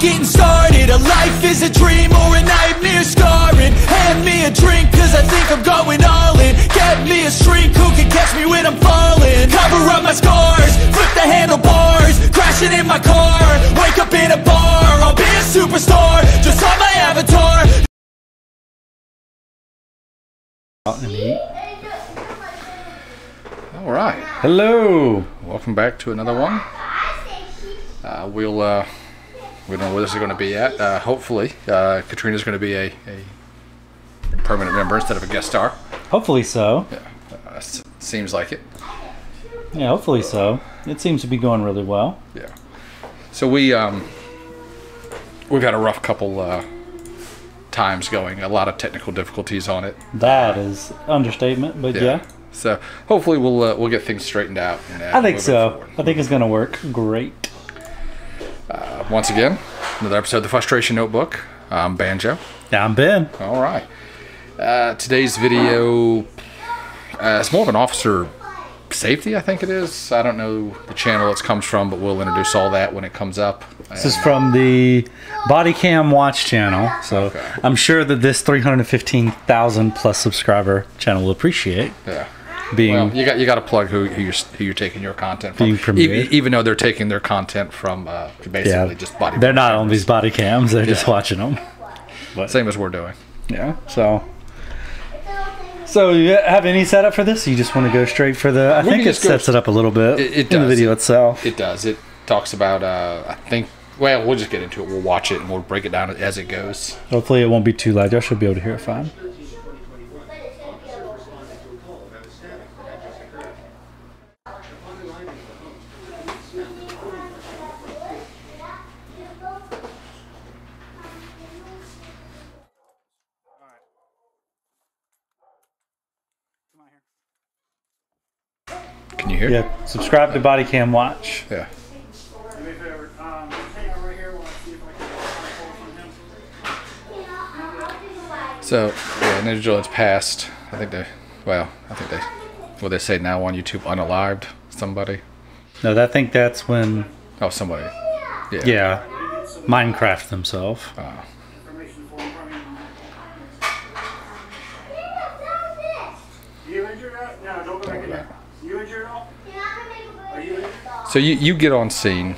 getting started. A life is a dream or a nightmare scarring. Hand me a drink cause I think I'm going all in. Get me a shrink who can catch me when I'm falling. Cover up my scars, flip the handlebars, crashing in my car, wake up in a bar. I'll be a superstar, just on my avatar. Out and eat. All right. Hello. Welcome back to another one. We don't know where this is going to be at. Hopefully, Katrina's going to be a permanent member instead of a guest star. Hopefully so. Yeah, seems like it. Yeah, hopefully so. It seems to be going really well. Yeah. So we've had a rough couple times going. A lot of technical difficulties on it. That is understatement, but yeah. So hopefully we'll get things straightened out. And, I think so. Forward. I think it's going to work great. Once again, another episode of the Frustration Notebook. I'm Banjo. Yeah, I'm Ben. All right. Today's video it's more of an officer safety, I think it is. I don't know the channel it comes from, but we'll introduce all that when it comes up. This is from the Body Cam Watch channel, so okay. I'm sure that this 315,000 plus subscriber channel will appreciate. Yeah. Being well, you got to plug who you're taking your content from. Even though they're taking their content from basically just body. They're not on these body cams; they're just watching them. But, same as we're doing. Yeah. So you have any setup for this? You just want to go straight for the? I think it sets it up a little bit in the video itself. It does. It talks about. I think. Well, we'll just get into it. We'll watch it and we'll break it down as it goes. Hopefully, it won't be too loud. Y'all should be able to hear it fine. Can you hear? Yeah. Subscribe to Body Cam Watch. Yeah. So yeah, Ninja Joe's passed. I think they say now on YouTube unalived somebody. No, I think that's when. Oh, somebody. Yeah. Yeah. Minecraft themselves. Oh. So you get on scene,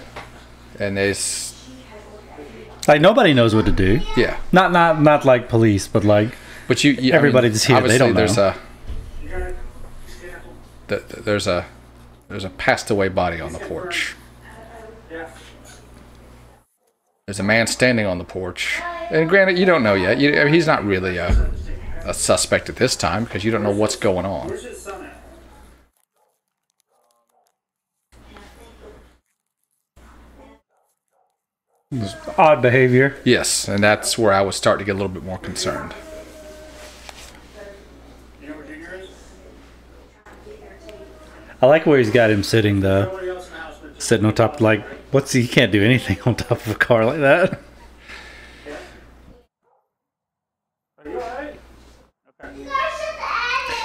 and there's like nobody knows what to do. Yeah. Not like police, but like. But you everybody that's here, they don't know. There's a passed away body on the porch. There's a man standing on the porch, and granted, you don't know yet. He's not really a suspect at this time because you don't know what's going on. Odd behavior. Yes, and that's where I was starting to get a little bit more concerned. I like where he's got him sitting though. Sitting on top, like, he can't do anything on top of a car like that.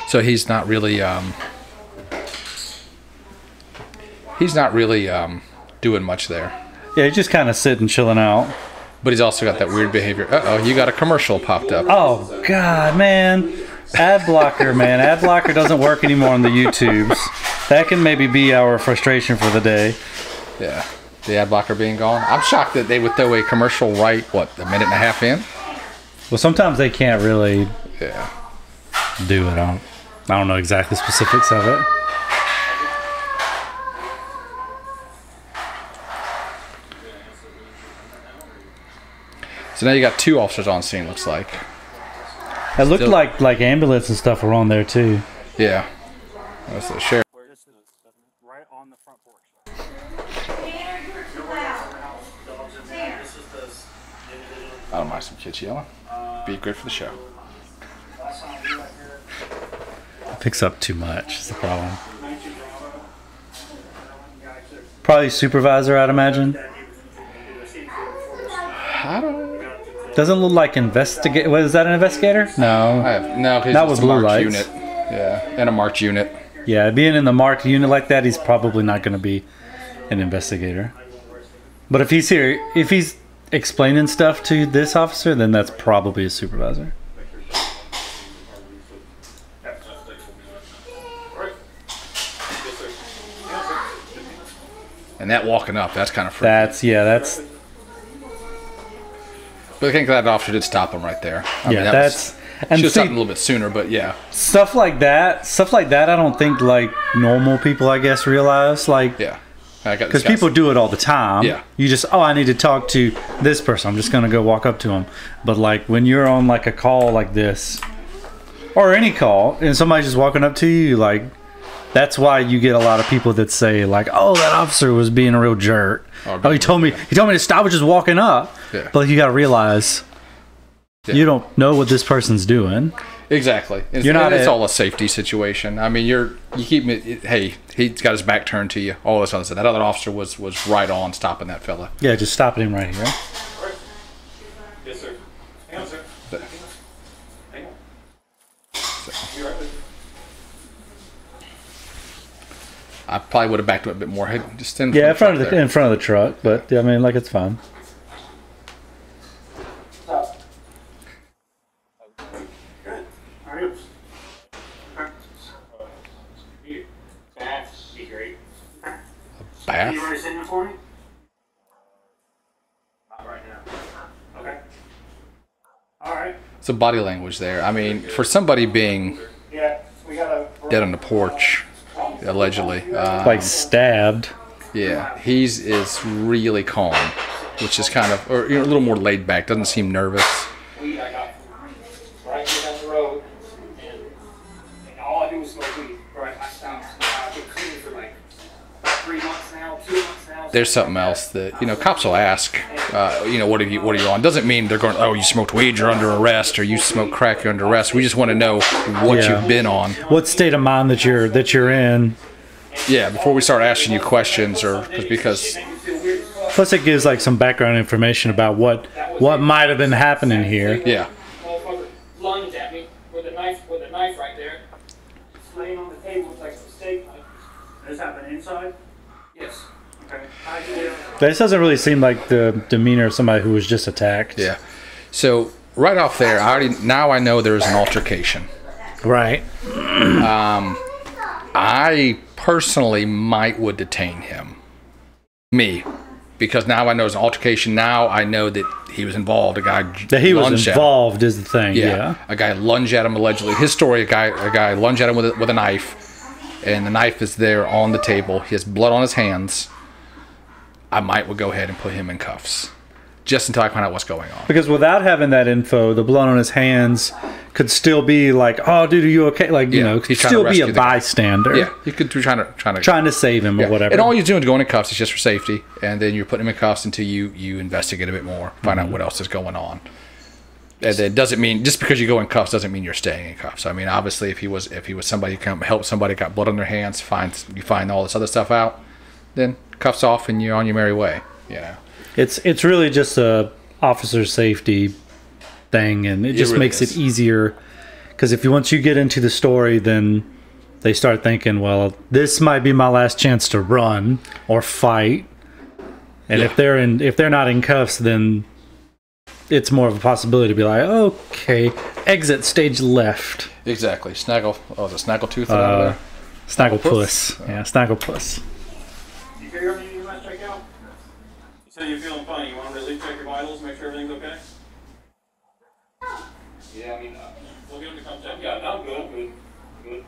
So he's not really doing much there. Yeah, he's just kind of sitting, chilling out. But he's also got that weird behavior. Uh-oh, you got a commercial popped up. Oh, God, man. Ad blocker, man. Ad blocker doesn't work anymore on the YouTubes. That can maybe be our frustration for the day. Yeah, the ad blocker being gone. I'm shocked that they would throw a commercial right, what, a minute and a half in? Well, sometimes they can't really do it. I don't know exactly the specifics of it. So now you got two officers on scene, looks like. It looked like ambulance and stuff were on there too. Yeah. That's the sheriff. Right on the front porch. I don't mind some kids yelling. Be good for the show. It picks up too much is the problem. Probably supervisor, I'd imagine. I don't. Doesn't look like investigate. What is that? An investigator? No. No, not with blue lights. Unit. Yeah, and a marked unit. Yeah, being in the marked unit like that, he's probably not going to be an investigator. But if he's here, if he's explaining stuff to this officer, then that's probably a supervisor. And that walking up, that's kind of freaky. That's. But I think that officer did stop him right there. I mean, that's. And should have stopped a little bit sooner, but yeah. Stuff like that. I don't think like normal people, I guess, realize. Like, yeah. Because people do it all the time. Yeah. You just, I need to talk to this person. I'm just going to go walk up to him. But like when you're on like a call like this, or any call, and somebody's just walking up to you, like, that's why you get a lot of people that say like, "Oh, that officer was being a real jerk." Oh, he told me to stop. I was just walking up. Yeah. But you got to realize, you don't know what this person's doing. Exactly. It's all a safety situation. I mean, you keep it. Hey, he's got his back turned to you. All this other stuff. That other officer was right on stopping that fella. Yeah, just stopping him right here. Yes, sir. Hang on, sir. Hang on. You're right. I probably would have backed up a bit more. Hey, just in front of the truck. But I mean, like, it's fine. Bath? You ready to send it for me? Not right now. Okay. All right. Some body language there. I mean, for somebody being dead on the porch, allegedly. Like stabbed. Yeah, is really calm, which is kind of, or a little more laid back. Doesn't seem nervous. Weed I got right here down the road, and all I do is smoke weed. Right, I stopped. I've been clean for like 3 months now, 2 months now. There's something else that cops will ask. What are you on? Doesn't mean they're going, oh, you smoked weed, you're under arrest, or you smoked crack, you're under arrest. We just want to know what you've been on. What state of mind that you're in. Yeah, before we start asking you questions, or because. Plus, it gives like some background information about what might have been happening here. Yeah. Motherfucker lunged at me with a knife right there. It's laying on the table like a steak knife. Does this happen inside? Yes. Okay. This doesn't really seem like the demeanor of somebody who was just attacked. Yeah. So right off there, now I know there was an altercation. Right. I personally would detain him. Me. Because now I know it's an altercation. Now I know that he was involved. A guy that he was involved is the thing. Yeah. A guy lunged at him allegedly. His story: a guy lunged at him with a knife, and the knife is there on the table. He has blood on his hands. I would go ahead and put him in cuffs, just until I find out what's going on. Because without having that info, the blood on his hands could still be like, "Oh, dude, are you okay?" Like, could still be a bystander. Yeah, he could be trying to save him or whatever. And all you're doing is going in cuffs is just for safety, and then you're putting him in cuffs until you investigate a bit more, find out what else is going on. And it doesn't mean just because you go in cuffs doesn't mean you're staying in cuffs. I mean, obviously, if he was somebody who come help somebody got blood on their hands, you find all this other stuff out, then cuffs off and you're on your merry way. It's really just a officer safety thing, and it just makes it easier, because once you get into the story, then they start thinking, well, this might be my last chance to run or fight, and if they're not in cuffs, then it's more of a possibility to be like, okay, exit stage left. Exactly. Snaggle. Oh, the snaggletooth over there. Snagglepuss. Yeah, snagglepuss. You figure everything you must check out? You said you're feeling fine. You want to at least check your vitals, make sure everything's okay? Yeah, I mean, we'll get them to come check. Yeah, no, good. You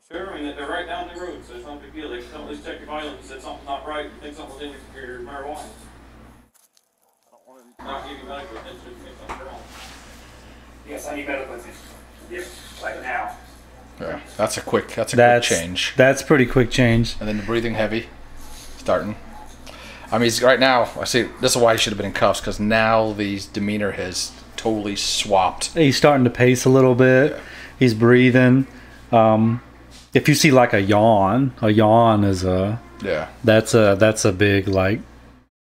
sure? I mean, they're right down the road, so it's not a big deal. They can come at least check your vitals. You said something's not right. You think something's in your marijuana. I don't want to not give you medical attention if you think something's wrong. Yes, I need medical attention. Yep, like now. Yeah, that's a quick change. That's pretty quick change. And then the breathing heavy, starting. I mean, right now, I see this is why he should have been in cuffs, because now the demeanor has totally swapped. He's starting to pace a little bit. Yeah. He's breathing. If you see like a yawn is that's a big, like,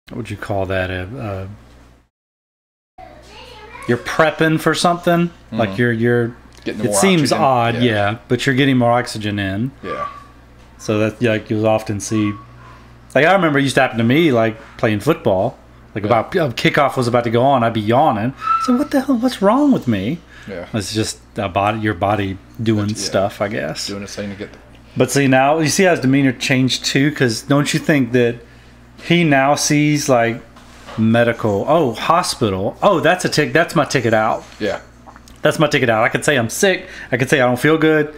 what would you call that? You're prepping for something. Mm-hmm. Like you're getting more seems oxygen. Odd, but you're getting more oxygen in. Yeah. So that, like, you'll often see. Like, I remember it used to happen to me, like, playing football. Like about kickoff was about to go on, I'd be yawning. So what the hell? What's wrong with me? Yeah. It's just your body doing stuff, I guess. Doing its thing to get. But see now, you see how his demeanor changed too? Because don't you think that he now sees like medical? Oh, hospital. Oh, that's my ticket out. Yeah. That's my ticket out. I could say I'm sick. I could say I don't feel good,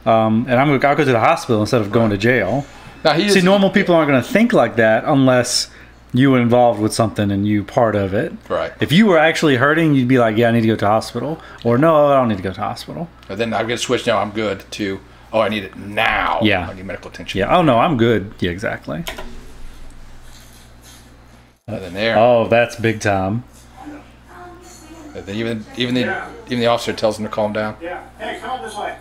and I'll go to the hospital instead of going to jail. Now, see, normal people aren't going to think like that unless you were involved with something and you part of it. Right. If you were actually hurting, you'd be like, yeah, I need to go to hospital. Or no, I don't need to go to hospital. And then I get switched. No, I'm good. To, oh, I need it now. Yeah. I need medical attention. Yeah. Oh, no, I'm good. Yeah, exactly. And then there. Oh, that's big time. And then even the officer tells him to calm down. Yeah. Hey, come on this way.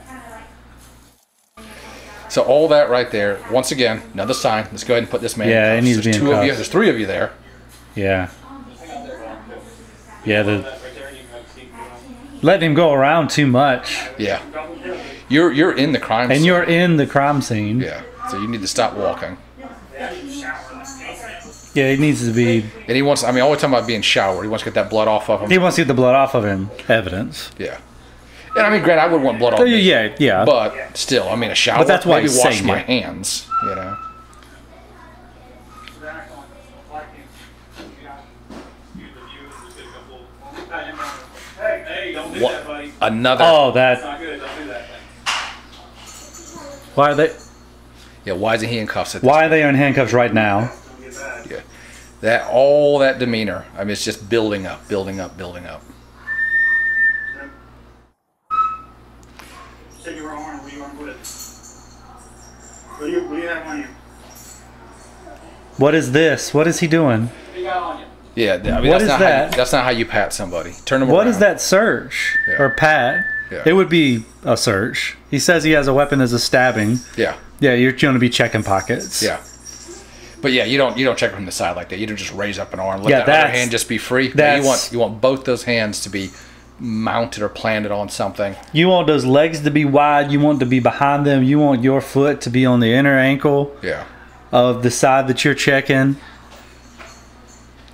So all that right there, once again, another sign. Let's go ahead and put this man Yeah, in it cuffs. needs to be There's in two of you. cuffs. There's three of you there. Yeah. Yeah, letting him go around too much. Yeah. You're in the crime scene. And you're in the crime scene. Yeah. So you need to stop walking. Yeah, he needs to be... And he wants, I mean, all the time about being showered. He wants to get that blood off of him. He wants to get the blood off of him. Evidence. Yeah. And I mean, granted, I would want blood off me. Yeah. But still, I mean, a shower. But that's why maybe he's wash saying my it. hands, you know. Hey, don't do that, buddy. Another. Oh, It's that... not good. Don't do that thing. Why are they... Yeah, why isn't he in cuffs at this Why are they in handcuffs right now? Don't get bad. Yeah. That, all that demeanor, I mean, it's just building up, building up, building up. Take your arm. What do you want to put it? What do you have on you? What is this? What is he doing? What do you got on you? Yeah, I mean, What that's is not that? How that's not how you pat somebody. Turn them What around. is that search? Yeah. Or pat? Yeah. It would be a search. He says he has a weapon as a stabbing. Yeah, Yeah, you're going to be checking pockets. yeah. But yeah, you don't check from the side like that. You don't just raise up an arm, let Yeah, that other that's- hand just be free. No, that's- you want both those hands to be mounted or planted on something. You want those legs to be wide. You want to be behind them. You want your foot to be on the inner ankle Yeah. of the side that you're checking.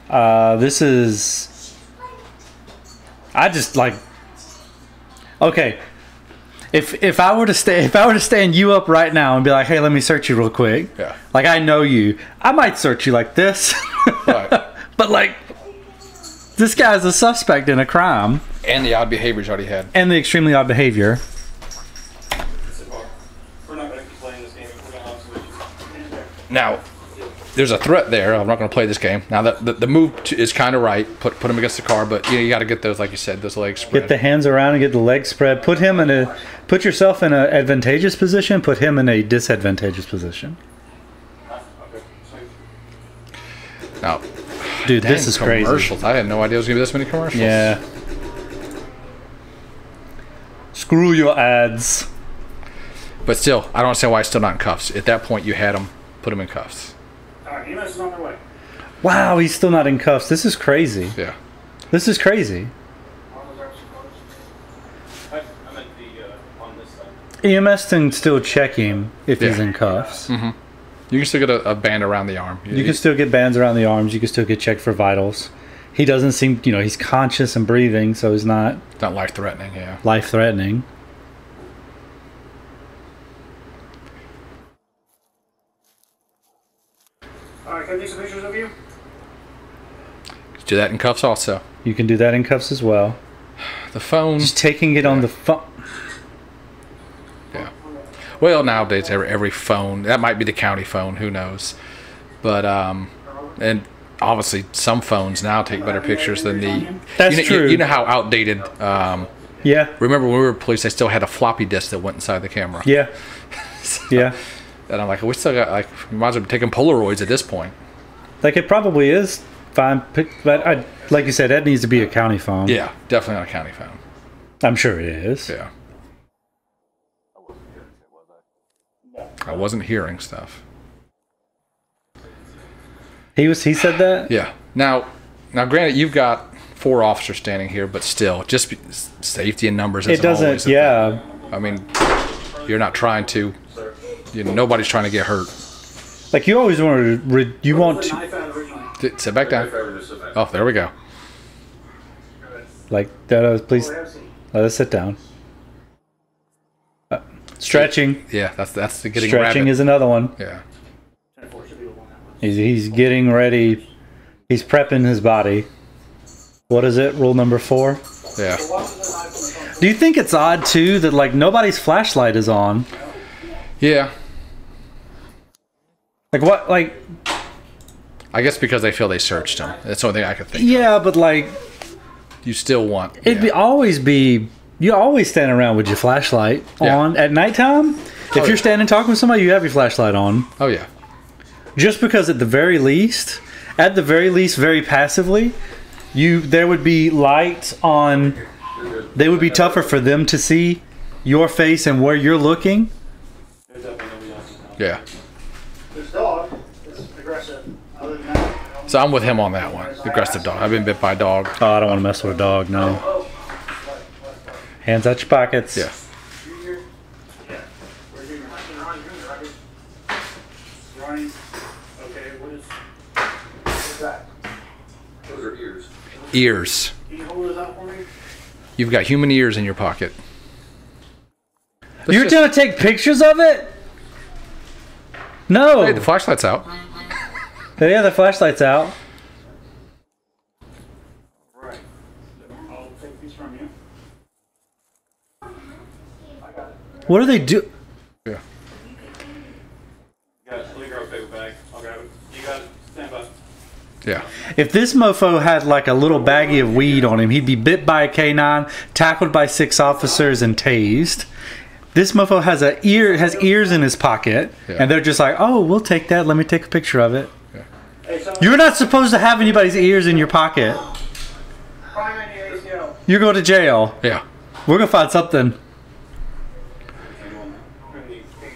This is... I just like... Okay. If I were to stand you up right now and be like, hey, let me search you real quick. Yeah. Like, I know you. I might search you like this. Right. But like, this guy's a suspect in a crime. And the odd behaviors already had. And the extremely odd behavior. We're not going to keep playing this game. We're going to have switches. Now, there's a threat there. I'm not going to play this game. Now, the move is kind of right. Put him against the car, but you got to get those, like you said, those legs spread. Get the hands around and get the legs spread. Put yourself in an advantageous position. Put him in a disadvantageous position. Okay. Sweet. Now, Dude, dang, this is crazy. commercials. I had no idea it was going to be this many commercials. Yeah. Screw your ads. But still, I don't understand why he's still not in cuffs. At that point, you had him. Put him in cuffs. All right, EMS is on their way. Wow, he's still not in cuffs. This is crazy. Yeah. This is crazy. I meant the on this side. EMS can still check him if he's Yeah. in cuffs. You can still get a band around the arm. You can still get bands around the arms. You can still get checked for vitals. He doesn't seem, he's conscious and breathing, so he's not It's not life-threatening, yeah. life-threatening. All right, can I take some pictures of you? Do that in cuffs also. You can do that in cuffs as well. The phone. Just taking it on the phone. Yeah. Well, nowadays every phone, that might be the county phone, who knows. But and obviously some phones now take better pictures than the. That's true. You know how outdated. Yeah. Remember when we were police, they still had a floppy disk that went inside the camera. Yeah. Yeah. And I'm like, we still got we might as well be taking Polaroids at this point. Like, it probably is fine, but like you said, that needs to be a county phone. Yeah, definitely not a county phone. I'm sure it is. Yeah. I wasn't hearing stuff. He said that? Yeah. Now, granted, you've got 4 officers standing here, but still, just safety in numbers. It doesn't, always a yeah. thing. I mean, you're not trying to. Nobody's trying to get hurt. Like, you always want to. Sit back down. Oh, there we go. Like, please let us sit down. Stretching. Yeah, that's the getting Stretching rabbit. is another one. Yeah. He's getting ready. He's prepping his body. What is it? Rule number 4? Yeah. Do you think it's odd, too, that, like, nobody's flashlight is on? Yeah. Like, what, like... I guess because they feel they searched him. That's the only thing I could think Yeah, but, like... You still want... It'd always be... You always stand around with your flashlight on at nighttime. If you're standing talking with somebody, you have your flashlight on. Oh, yeah. Just because at the very least, very passively, there would be light on... They would be tougher for them to see your face and where you're looking. Yeah. This dog is aggressive. Other than that, So I'm with him on that one. Aggressive dog. I've been bit by a dog. Oh, I don't want to mess with a dog, no. Hands out your pockets. Yeah. running. Okay, what is that? Those are ears. Ears. Can you hold those out for me? You've got human ears in your pocket. You're gonna take pictures of it? No. Hey, the flashlight's out. Yeah, the flashlight's out. Right. I'll take these from you. I got it. What do they do? Yeah. You got it. Leave your paper bag. I'll grab it. You got it. Stand by. Yeah. If this mofo had like a little baggie of weed on him, he'd be bit by a canine, tackled by 6 officers, and tased. This mofo has ears in his pocket, and they're just like, "Oh, we'll take that. Let me take a picture of it." Yeah. Hey, You're not supposed to have anybody's ears in your pocket. You're going to jail. Yeah. We're gonna find something.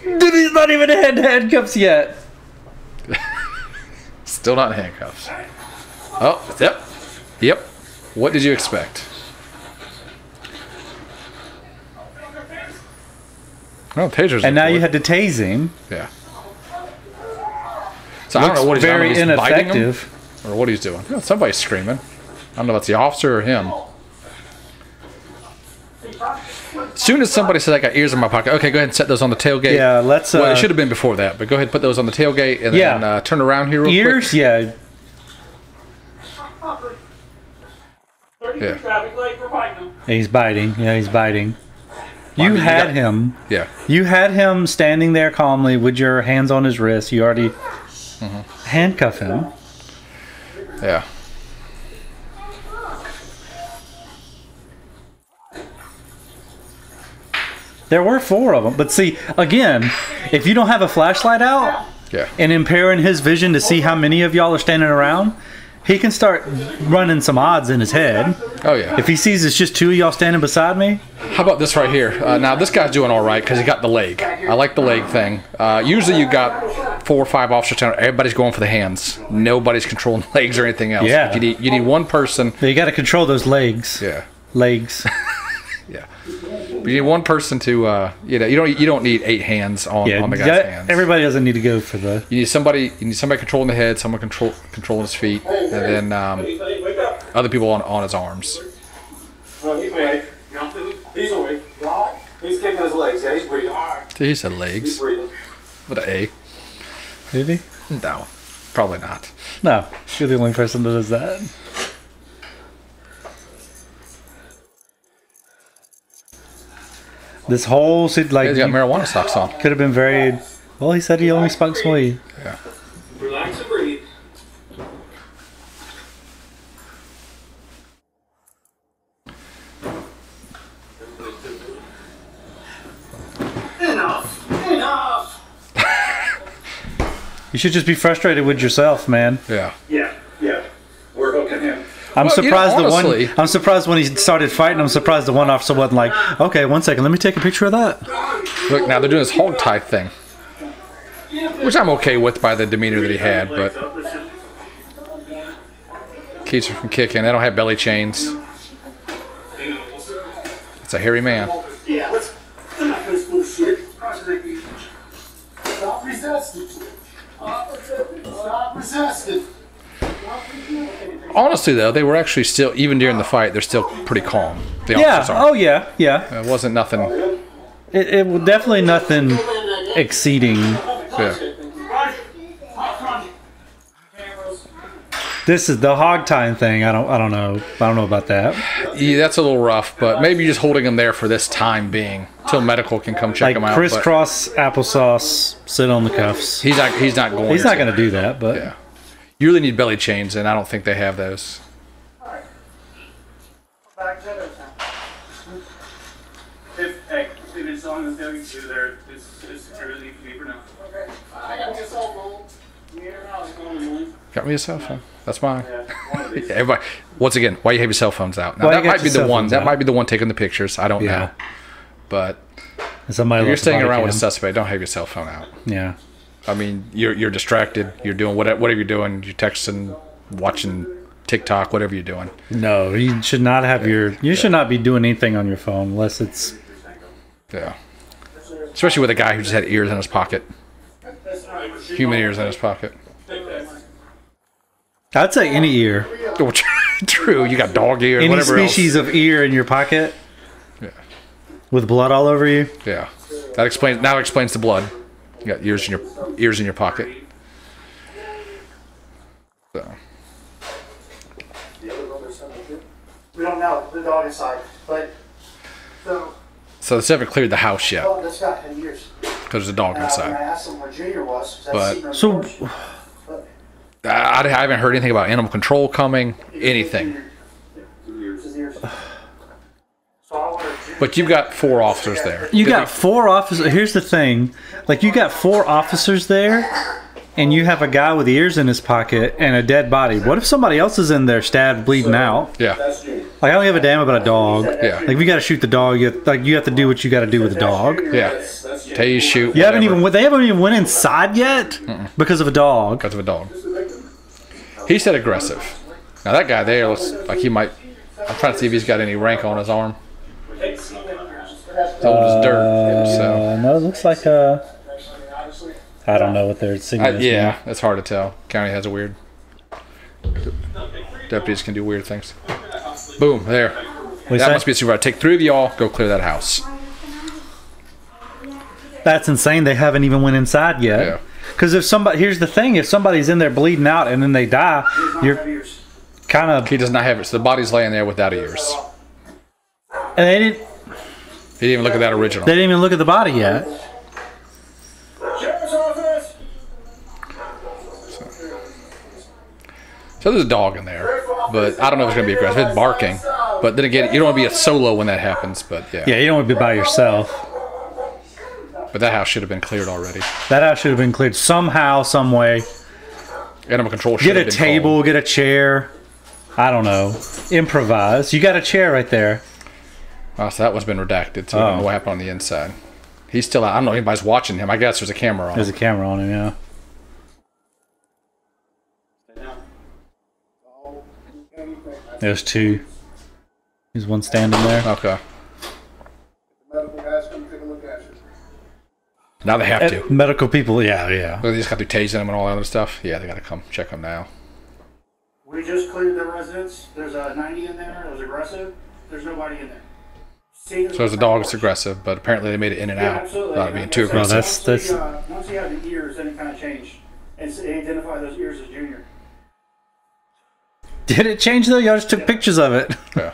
Dude, he's not even in handcuffs yet. Still not in handcuffs. Oh, yep. Yep. What did you expect? Oh, tasers. And now you had to tase him. Yeah. So I don't know what he's very doing. He's biting him, ineffective. or what he's doing. Yeah, somebody's screaming. I don't know if it's the officer or him. As soon as somebody says I got ears in my pocket, okay, go ahead and set those on the tailgate. Yeah, let's. Well, it should have been before that, but go ahead and put those on the tailgate and then turn around here real ears. quick. Yeah. Yeah. Traffic light for biting them. He's biting. Yeah, he's biting. You had him. Yeah. You had him standing there calmly with your hands on his wrist. You already handcuff him. Yeah. There were 4 of them. But see, again, if you don't have a flashlight out and impairing his vision to see how many of y'all are standing around, he can start running some odds in his head. Oh, yeah. If he sees it's just 2 of y'all standing beside me. How about this right here? Now, this guy's doing all right because he got the leg. I like the leg thing. Usually you got 4 or 5 officers down. Everybody's going for the hands. Nobody's controlling legs or anything else. Yeah. You need one person. You got to control those legs. Yeah. Legs. Yeah. But you need one person to, you don't need 8 hands on the guy's hands. Everybody doesn't need to go for the. You need somebody controlling the head, someone controlling his feet, and then other people on his arms. Well, he's awake. He's awake. He's kicking his legs. Yeah, he's breathing. He said legs. He's breathing. With an A. Did he? No, probably not. No, you're the only person that does that. This whole like He's got marijuana socks on. could have been very. Well, he said he only smokes weed. Yeah. Relax and breathe. Enough! You should just be frustrated with yourself, man. Yeah. Yeah. We're hooking him. I'm Well, surprised honestly- I'm surprised when he started fighting. I'm surprised the one officer wasn't like, okay, 1 second, let me take a picture of that. Look, now they're doing this hog tie thing, which I'm okay with by the demeanor that he had, but keeps her from kicking. They don't have belly chains. It's a hairy man. Yeah, let's enough of this bullshit. Stop resisting. Stop resisting. Honestly, though, they were actually still, even during the fight, they're still pretty calm. The Yeah. officers are. Oh yeah. Yeah. It wasn't nothing. It was definitely nothing exceeding. Yeah. This is the hog tying thing. I don't know about that. Yeah, that's a little rough, but maybe just holding them there for this time being till medical can come check Like them out. crisscross applesauce, sit on the cuffs. He's not going. He's not going to do that, but Yeah. You really need belly chains, and I don't think they have those. If it's on the thing to there, it's really deeper now. Okay. I got your cell phone. Got me a cell phone. That's mine. Yeah, everybody. Once again, why you have your cell phones out? Now, that might be the one. That might be the one taking the pictures. I don't know. But somebody if you're staying around with a cam. suspect, don't have your cell phone out. Yeah. I mean, you're distracted. You're doing whatever you're doing. You're texting, watching TikTok, whatever you're doing. No, you should not have You should not be doing anything on your phone unless it's. Yeah. Especially with a guy who just had ears in his pocket. Human ears in his pocket. I'd say any ear. Oh, true. You got dog ear. Any whatever species else. of ear in your pocket. Yeah. With blood all over you. Yeah. That explains the blood. You got ears in your pocket. So. We don't know the dog inside, but So they haven't cleared the house yet oh, that's got 10 years. because there's a dog When I inside. asked him where Junior was, 'cause I'd But- seen him on So- the porch. I haven't heard anything about animal control coming. Anything. His ears. So I wanted Junior. But you've got 4 officers there. You got 4 officers. Here's the thing. Like, you got 4 officers there, and you have a guy with ears in his pocket and a dead body. What if somebody else is in there stabbed, bleeding out? Yeah. Like, I don't give a damn about a dog. Yeah. Like, if you got to shoot the dog, you have to do what you got to do with the dog. Yeah. Tase, shoot. You haven't whatever. they haven't even went inside yet because of a dog. Because of a dog. He said aggressive. Now that guy there looks like he might. I'm trying to see if he's got any rank on his arm. It's old as dirt. So No, it looks like I don't know what their signal is. yeah, it's hard to tell. County has a weird. Deputies can do weird things. Boom, there. you That say? must be a supervisor. Take 3 of y'all. Go clear that house. That's insane. They haven't even went inside Yeah. yet. Because here's the thing: if somebody's in there bleeding out and then they die, you're kind of. He does not have it. So the body's laying there without ears. And they didn't. He didn't even look at that original. They didn't even look at the body yet. Sheriff's office! So there's a dog in there, but I don't know if it's going to be aggressive. It's barking, but then again, you don't want to be a solo when that happens. But yeah, Yeah, you don't want to be by yourself. But that house should have been cleared already. That house should have been cleared somehow, some way. Animal control should Get have a been table, called. get a chair. I don't know. Improvise. You got a chair right there. Oh, so that one's been redacted, so we don't know what happened on the inside. He's still out. I don't know if anybody's watching him. I guess there's a camera on There's a him. camera on him, yeah. There's 2. There's one standing there. Okay. Medical guys come take a look at you. Now they have to. Medical people, yeah. They just got to tasing him and all that other stuff. Yeah, they got to come check him now. We just cleared the residence. There's a 90 in there. It was aggressive. There's nobody in there. So there's a dog that's aggressive, but apparently they made it in and out without being too Well, aggressive. that's Once you have the ears, then it kind of changed. And identify those ears as Junior. Did it change though? Y'all just took pictures of it. Yeah.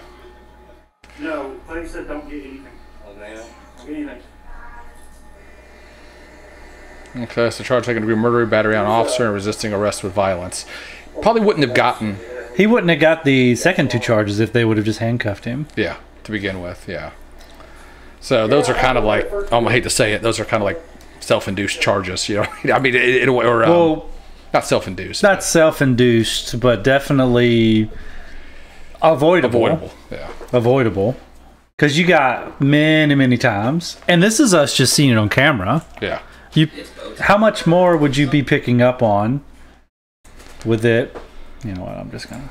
No, Clay said don't get anything. Don't get anything. Okay, so charge taken to be murder, battery on officer, and resisting arrest with violence. Probably wouldn't have gotten, He wouldn't have got the second 2 charges if they would have just handcuffed him. yeah, to begin with, yeah. So those are kind of like, I hate to say it, those are kind of like self-induced charges, you know. I mean, Well, not self-induced. not self-induced, but definitely avoidable. Yeah. Avoidable. Because you got many times. And this is us just seeing it on camera. Yeah. How much more would you be picking up on with it? You know what, I'm just gonna...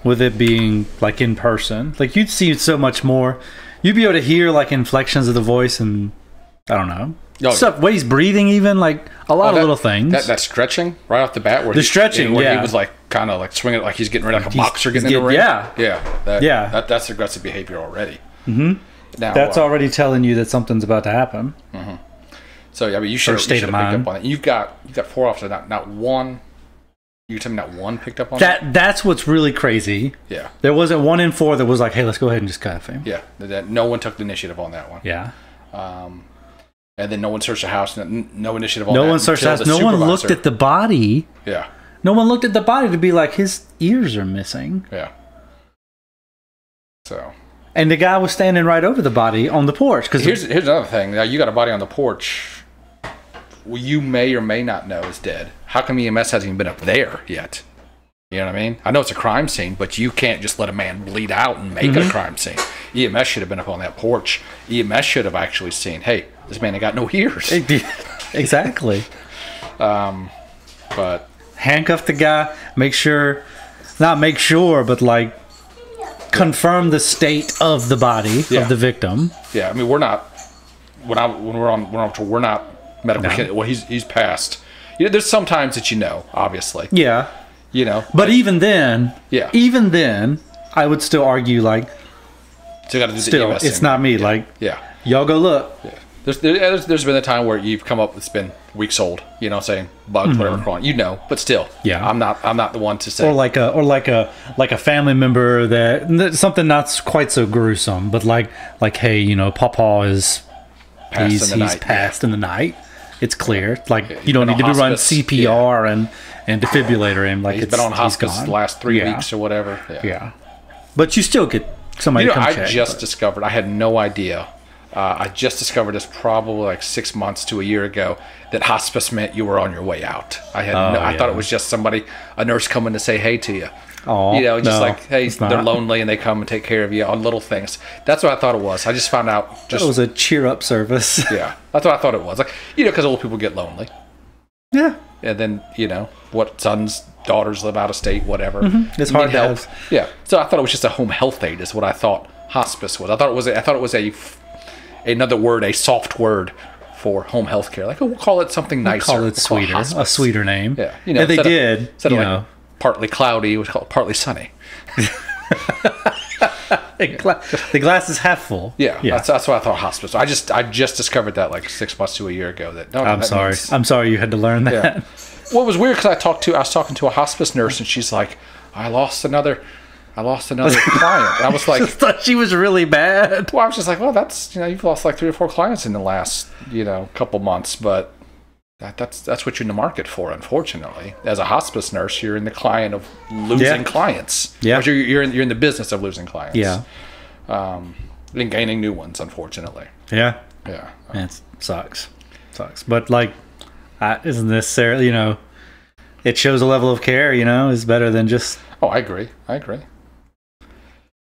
With it being, like, in person. Like, you'd see so much more. You'd be able to hear, like, inflections of the voice and... I don't know. Oh, Stuff, ways breathing even. Like, a lot of little things. That stretching right off the bat. Where The stretching, where yeah. he was like kind of like swinging it like he's getting ready, like a boxer getting in the ring. That's aggressive behavior already. Now, that's already telling you that something's about to happen. So yeah, I mean, you should have picked up on it. You've got 4 officers, not one. You tell me not one picked up on that. That's what's really crazy. Yeah, there wasn't 1 in 4 that was like, hey, let's go ahead and just cuff him. Yeah, no one took the initiative on that one. Yeah. And then no one searched the house. No initiative on that. No one searched the house. No one looked at the body. Yeah. No one looked at the body to be like, his ears are missing. Yeah. So. And the guy was standing right over the body on the porch. Because here's another thing. Now you got a body on the porch. You may or may not know is dead. How come EMS hasn't even been up there yet? You know what I mean? I know it's a crime scene, but you can't just let a man bleed out and make a crime scene. EMS should have been up on that porch. EMS should have actually seen, hey, this man ain't got no ears. Exactly. But handcuff the guy. But like confirm the state of the body of the victim. Yeah, I mean we're not. We're not medical. No. Well, he's passed. You know, there's some times that obviously. Yeah. But even then, I would still argue like. So you got to do the EMS it's thing. not me. Yeah. Like, y'all go look. Yeah. There's been a time where you've come up. It's been weeks old. Saying bugs, whatever, crawling. But still. Yeah. I'm not the one to say. Or like a family member that something not quite so gruesome, but like hey, Pawpaw is he's passed in the night. It's clear. Like you don't need to be running CPR and defibrillator him. Like he's been on hospice the last 3 weeks or whatever. Yeah. But you still get somebody to come check. Discovered. I had no idea. I just discovered this probably like 6 months to a year ago that hospice meant you were on your way out. I thought it was just a nurse coming to say hey to you. Oh, hey, they're lonely and they come and take care of you on little things. That's what I thought it was. I just found out. It was a cheer up service. Yeah, that's what I thought it was. Like because old people get lonely. Yeah. And then what sons, daughters live out of state, whatever. It's hard help. Yeah. So I thought it was just a home health aid. Is what I thought hospice was. I thought it was another word, a soft word for home health care. Like we'll call it something nicer. Call it sweeter, a sweeter name. Yeah. And they did. Instead of like partly cloudy, it was called partly sunny. The glass is half full. Yeah. That's what I thought hospice. I just discovered that like 6 months to a year ago. I'm sorry you had to learn that. Yeah. Well, it was weird because I was talking to a hospice nurse and she's like, I lost another client. And I was like, I thought she was really bad. Well, I was just like, well, that's you've lost like 3 or 4 clients in the last couple months, but that's what you're in the market for. Unfortunately, as a hospice nurse, you're in the client of losing clients. Yeah, you're in the business of losing clients. Yeah, and gaining new ones. Unfortunately. Yeah. Yeah. It sucks. But like, isn't necessarily it shows a level of care. Is better than just. Oh, I agree.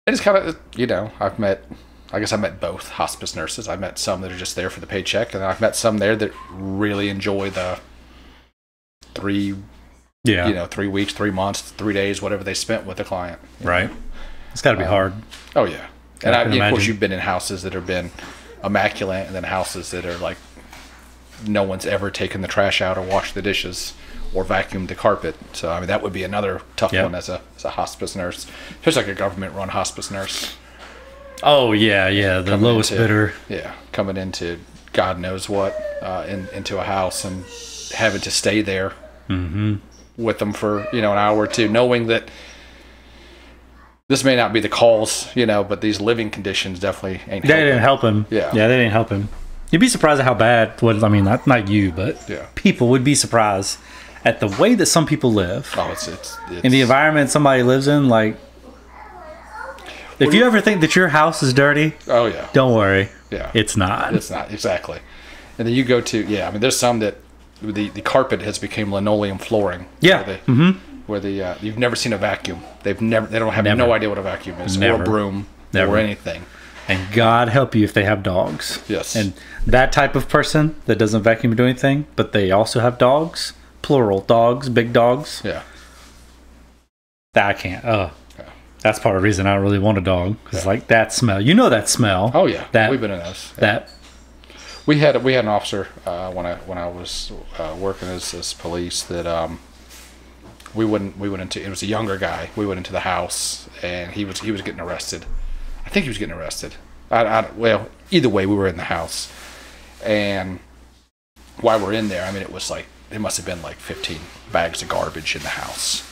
It's kind of I met both hospice nurses. I met some that are just there for the paycheck, and I've met some there that really enjoy the 3 weeks, 3 months, 3 days, whatever they spent with the client. Right. It's got to be hard. Oh yeah, and of course you've been in houses that have been immaculate, and then houses that are like no one's ever taken the trash out or washed the dishes or vacuumed the carpet. So I mean that would be another tough one as a hospice nurse, especially like a government-run hospice nurse. Oh yeah, the lowest bidder. Yeah, coming into God knows what into a house and having to stay there with them for an hour or two, knowing that this may not be the cause, but these living conditions definitely ain't. They didn't help him. Yeah, they didn't help him. You'd be surprised at how bad. Not you, but people would be surprised at the way that some people live. Oh, it's in the environment somebody lives in, like. If you ever think that your house is dirty, don't worry. Yeah, it's not. It's not exactly. And then you go to there's some that the carpet has become linoleum flooring. Yeah. Where you've never seen a vacuum. They don't have no idea what a vacuum is or a broom or anything. And God help you if they have dogs. Yes. And that type of person that doesn't vacuum or do anything, but they also have dogs, plural dogs, big dogs. Yeah. That I can't. That's part of the reason I don't really want a dog. Because like that smell. That smell. Oh yeah. We've been in those. Yeah. We had an officer when I was working as police that we went into, it was a younger guy. We went into the house, and he was getting arrested. I think he was getting arrested. Well, either way, we were in the house, and while we're in there, I mean, it was like, it must have been like 15 bags of garbage in the house.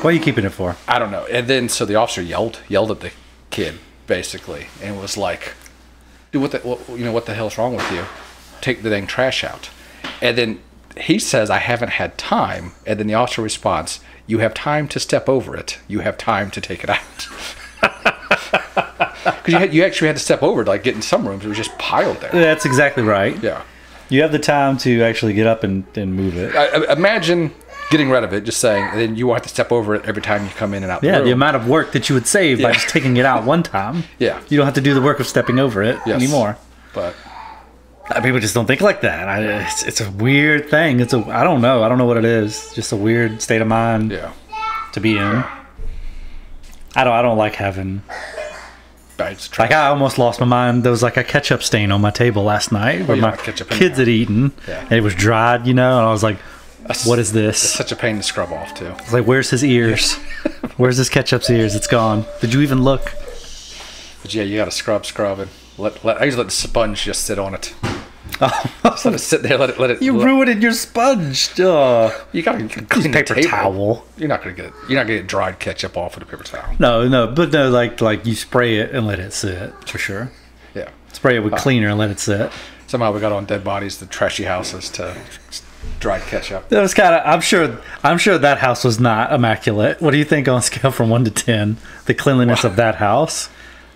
What are you keeping it for? I don't know. And then so the officer yelled at the kid basically, and was like, "Dude, what the hell's wrong with you? Take the dang trash out." And then he says, "I haven't had time." And then the officer responds, "You have time to step over it. You have time to take it out." Because you actually had to step over to like get in some rooms. It was just piled there. That's exactly right. Yeah. You have the time to actually get up and move it. Imagine getting rid of it, just saying, and then you have to step over it every time you come in and out the room. The amount of work that you would save by just taking it out one time. Yeah. You don't have to do the work of stepping over it anymore. But people just don't think like that. It's a weird thing. I don't know. I don't know what it is. It's just a weird state of mind to be in. I don't like having bags of trash. Like, I almost lost my mind. There was like a ketchup stain on my table last night where my kids had eaten. Yeah. And it was dried, and I was like, what is this? It's such a pain to scrub off, too. It's like, where's his ears? Where's this ketchup's ears? It's gone. Did you even look? But yeah, you got to scrub, and I usually let the sponge just sit on it. Just let it sit there. Let it. You ruined your sponge. You got to clean the paper table. towel. You're not gonna get dried ketchup off with a paper towel. No, but no, like you spray it and let it sit for sure. Yeah, spray it with cleaner and let it sit. Somehow we got on dead bodies, the trashy houses, to dried ketchup. That was kind of. I'm sure that house was not immaculate. What do you think on a scale from 1 to 10? The cleanliness of that house.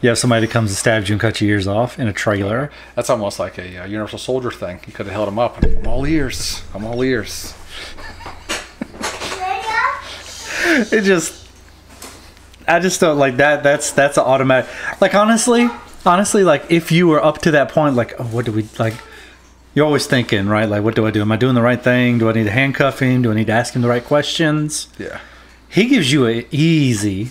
You have somebody that comes and stabs you and cuts your ears off in a trailer. That's almost like a Universal Soldier thing. You could have held him up. And, I'm all ears. I just don't like that. That's an automatic. Like, honestly, like, if you were up to that point, like, oh, what do we like? You're always thinking, right? Like, what do I do? Am I doing the right thing? Do I need to handcuff him? Do I need to ask him the right questions? Yeah. He gives you an easy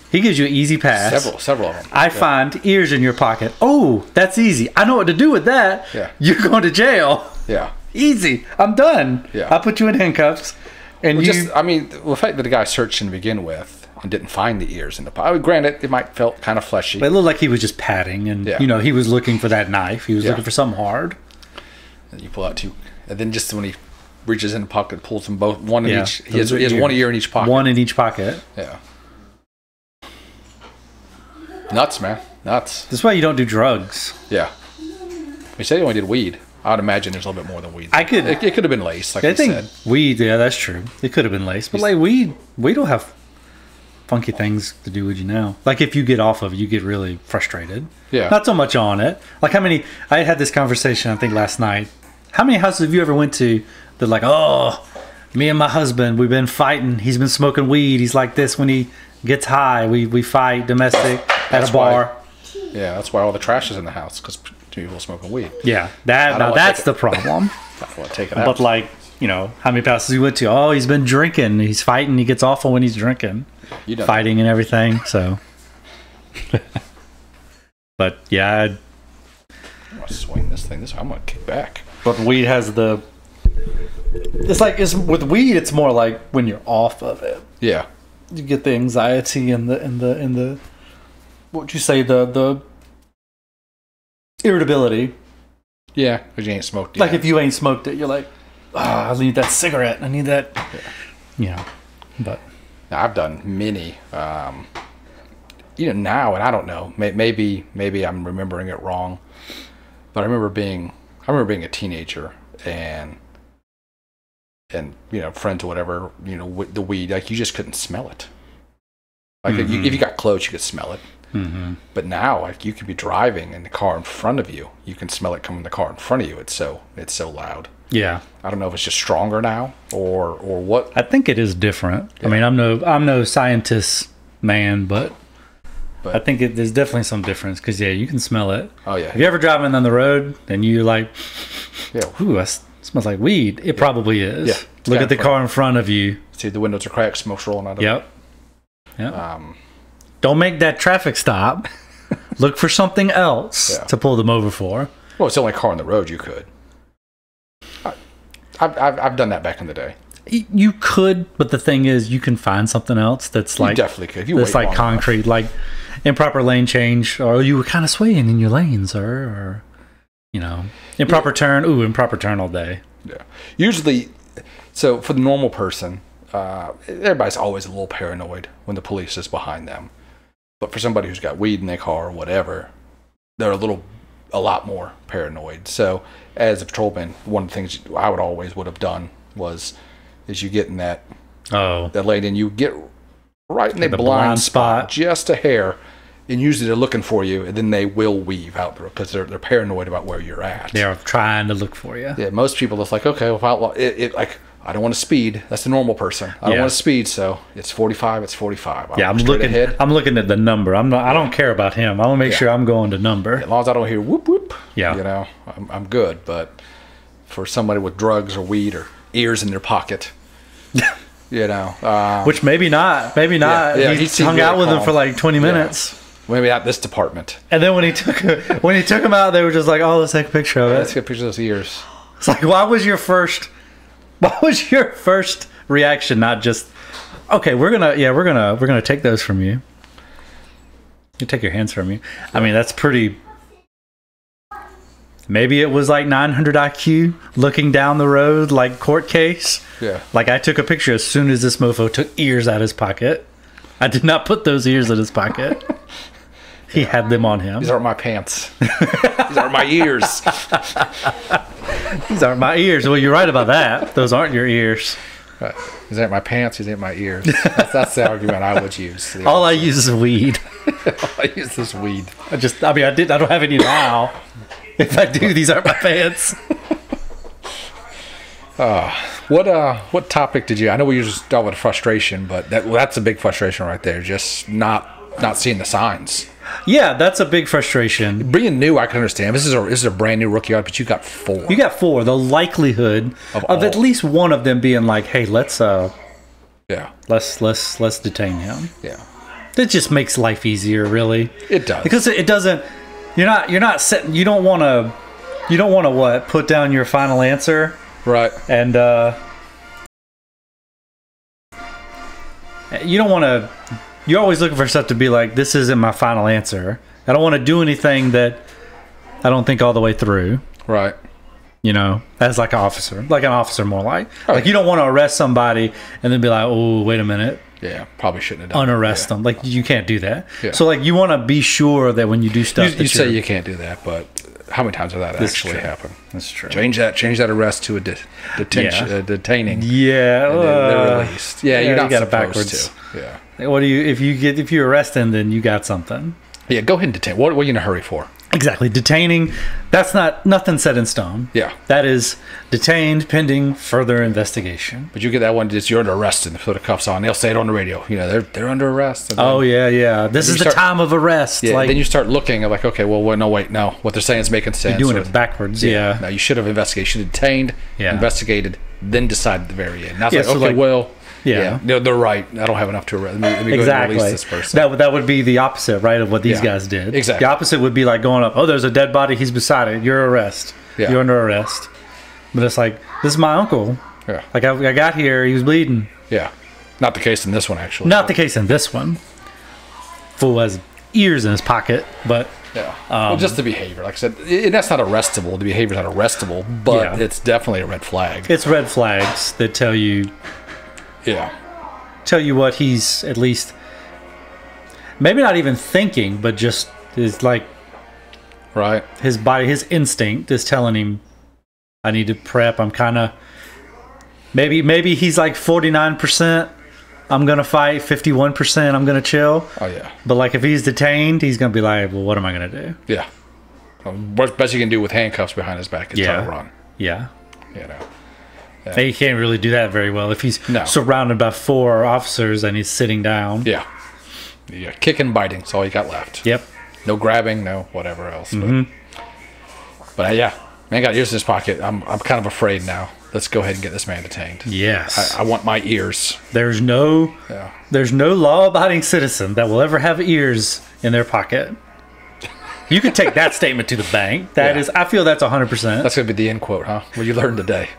pass. Several of them. I find ears in your pocket. Oh, that's easy. I know what to do with that. Yeah. You're going to jail. Yeah. Easy. I'm done. Yeah. I'll put you in handcuffs. And the fact that the guy searched to begin with and didn't find the ears in the pocket. Granted, it might felt kind of fleshy. But it looked like he was just patting, and he was looking for that knife. He was looking for something hard. And you pull out two, and then just when he reaches in the pocket, pulls them both, one in each. He has one ear in each pocket. One in each pocket. Yeah. Nuts, man. Nuts. That's why you don't do drugs. Yeah. He said he only did weed. I would imagine there's a little bit more than weed. It could have been lace, like I said. Weed, yeah, that's true. It could have been lace. But like weed will have funky things to do with you now. Like, if you get off of it, you get really frustrated. Yeah. Not so much on it. Like, I had this conversation, I think, last night. How many houses have you ever went to that, like, oh, me and my husband, we've been fighting. He's been smoking weed. He's like this when he gets high. We fight domestic at a bar. That's why all the trash is in the house, because people smoking weed. Yeah, that's the problem. I want to take it out. But, like, how many houses you went to? Oh, he's been drinking. He's fighting. He gets awful when he's drinking. Fighting and everything, so. But, yeah. I'm going to swing this thing. I'm going to kick back. But weed has the... with weed, it's more like when you're off of it. Yeah. You get the anxiety and the what would you say, the irritability. Yeah, because you ain't smoked yet. Like, if you ain't smoked it, you're like, I need that cigarette. I need that. Yeah. But now, I've done many. Now, and I don't know. Maybe I'm remembering it wrong. But I remember being a teenager and friends or whatever, with the weed, like, you just couldn't smell it. Like, if you got close, you could smell it. Mm-hmm. But now, like, you could be driving in the car in front of you. You can smell it coming in the car in front of you. It's so loud. Yeah. I don't know if it's just stronger now or what. I think it is different. Yeah. I mean, I'm no scientist man, but I think there's definitely some difference, because you can smell it. Oh yeah. If you're ever driving on the road and you're like, ooh, that smells like weed, it probably is. Yeah. Look at the car in front of you. See, the windows are cracked, smoke's rolling out of it. Yep. Don't make that traffic stop. Look for something else to pull them over for. Well, it's the only car on the road you could. I've done that back in the day. You could, but the thing is, you can find something else that's like definitely could. That's like concrete, like improper lane change, or you were kind of swaying in your lane, sir, or improper turn. Ooh, improper turn all day. Yeah. Usually, so for the normal person, everybody's always a little paranoid when the police is behind them. But for somebody who's got weed in their car or whatever, they're a lot more paranoid. So as a patrolman, one of the things I would have done is you get in that lane and you get right in the blind spot, just a hair, and usually they're looking for you, and then they will weave out there because they're paranoid about where you're at. They're trying to look for you. Yeah, most people it's like, okay, well, I don't want to speed. That's the normal person. I don't want to speed, so it's 45. It's 45. I'm looking at the number. I don't care about him. I want to make sure I'm going to number. As long as I don't hear whoop whoop. Yeah. I'm good. But for somebody with drugs or weed or ears in their pocket, which maybe not. Yeah, he hung really out with him for like 20 minutes. Maybe not this department. And then when he took him out, they were just like, "Oh, let's take a picture of it. Let's get a picture of those ears." It's like, what was your first reaction? Not just, okay, we're gonna take those from you. You take your hands from you. I mean, that's pretty. Maybe it was like 900 IQ looking down the road like court case. Yeah. Like I took a picture as soon as this mofo took ears out of his pocket. I did not put those ears in his pocket. He had them on him. These aren't my pants. These aren't my ears. These aren't my ears. Well, you're right about that. Those aren't your ears. Right. These ain't my pants. These ain't my ears. That's the argument I would use. All I use is weed. All I use is weed. I don't have any now. If I do, these aren't my pants. What topic did you? I know we just dealt with frustration, but that's a big frustration right there. Just not seeing the signs. Yeah, that's a big frustration. Being new, I can understand. This is a brand new rookie yard, but you got 4. You got 4. The likelihood of at least one of them being like, "Hey, let's detain him." Yeah, that just makes life easier, really. It does, because it doesn't. You're not setting. You don't want to put down your final answer, right? And you don't want to. You're always looking for stuff to be like, this isn't my final answer. I don't want to do anything that I don't think all the way through. Right. As like an officer more like. Right. Like you don't want to arrest somebody and then be like, oh, wait a minute. Yeah, probably shouldn't have done unarrest them. Like you can't do that. Yeah. So like you want to be sure that when you do stuff, you say you can't do that, but how many times has that actually happened? That's true. Change that arrest to a detaining. Yeah, they're released. Yeah, you're not supposed backwards. to. Yeah. What do you if you arrest him, then you got something. Yeah, go ahead and detain. What are you in a hurry for? Exactly, detaining. That's nothing set in stone. Yeah, that is detained pending further investigation. But you get that one. Just you're under arrest and they put the cuffs on. They'll say it on the radio. They're under arrest. Oh yeah. This is the time of arrest. Yeah. Then you start looking like, okay, well, wait, no. What they're saying is making sense. You're doing it backwards. Yeah. No, you should have investigated. You should have detained, investigated, then decided at the very end. Now it's so well. Yeah, they're right. I don't have enough to arrest. Let me go ahead and release this person. That would be the opposite, right, of what these guys did. Exactly. The opposite would be like going up, oh, there's a dead body, he's beside it, you're arrested. Yeah. You're under arrest. But it's like, this is my uncle. Yeah. Like, I got here, he was bleeding. Yeah. Not the case in this one, actually. Not the case in this one. Fool has ears in his pocket, but... Yeah. Well, just the behavior. Like I said, that's not arrestable. The behavior's not arrestable, but it's definitely a red flag. It's red flags that tell you... Yeah. Tell you what he's at least maybe not even thinking, but just is like right. His body, his instinct is telling him, I need to prep. I'm kind of maybe he's like 49%. I'm gonna fight. 51%. I'm gonna chill. Oh yeah. But like if he's detained, he's gonna be like, well, what am I gonna do? Yeah. What's best you can do with handcuffs behind his back is try to run. Yeah. Yeah. He can't really do that very well if he's surrounded by 4 officers and he's sitting down. Yeah. Kicking and biting. That's all you got left. Yep. No grabbing, no whatever else. But man got ears in his pocket. I'm kind of afraid now. Let's go ahead and get this man detained. Yes. I want my ears. There's no law-abiding citizen that will ever have ears in their pocket. You can take that statement to the bank. That is, I feel that's 100%. That's going to be the end quote, huh? What you learned today.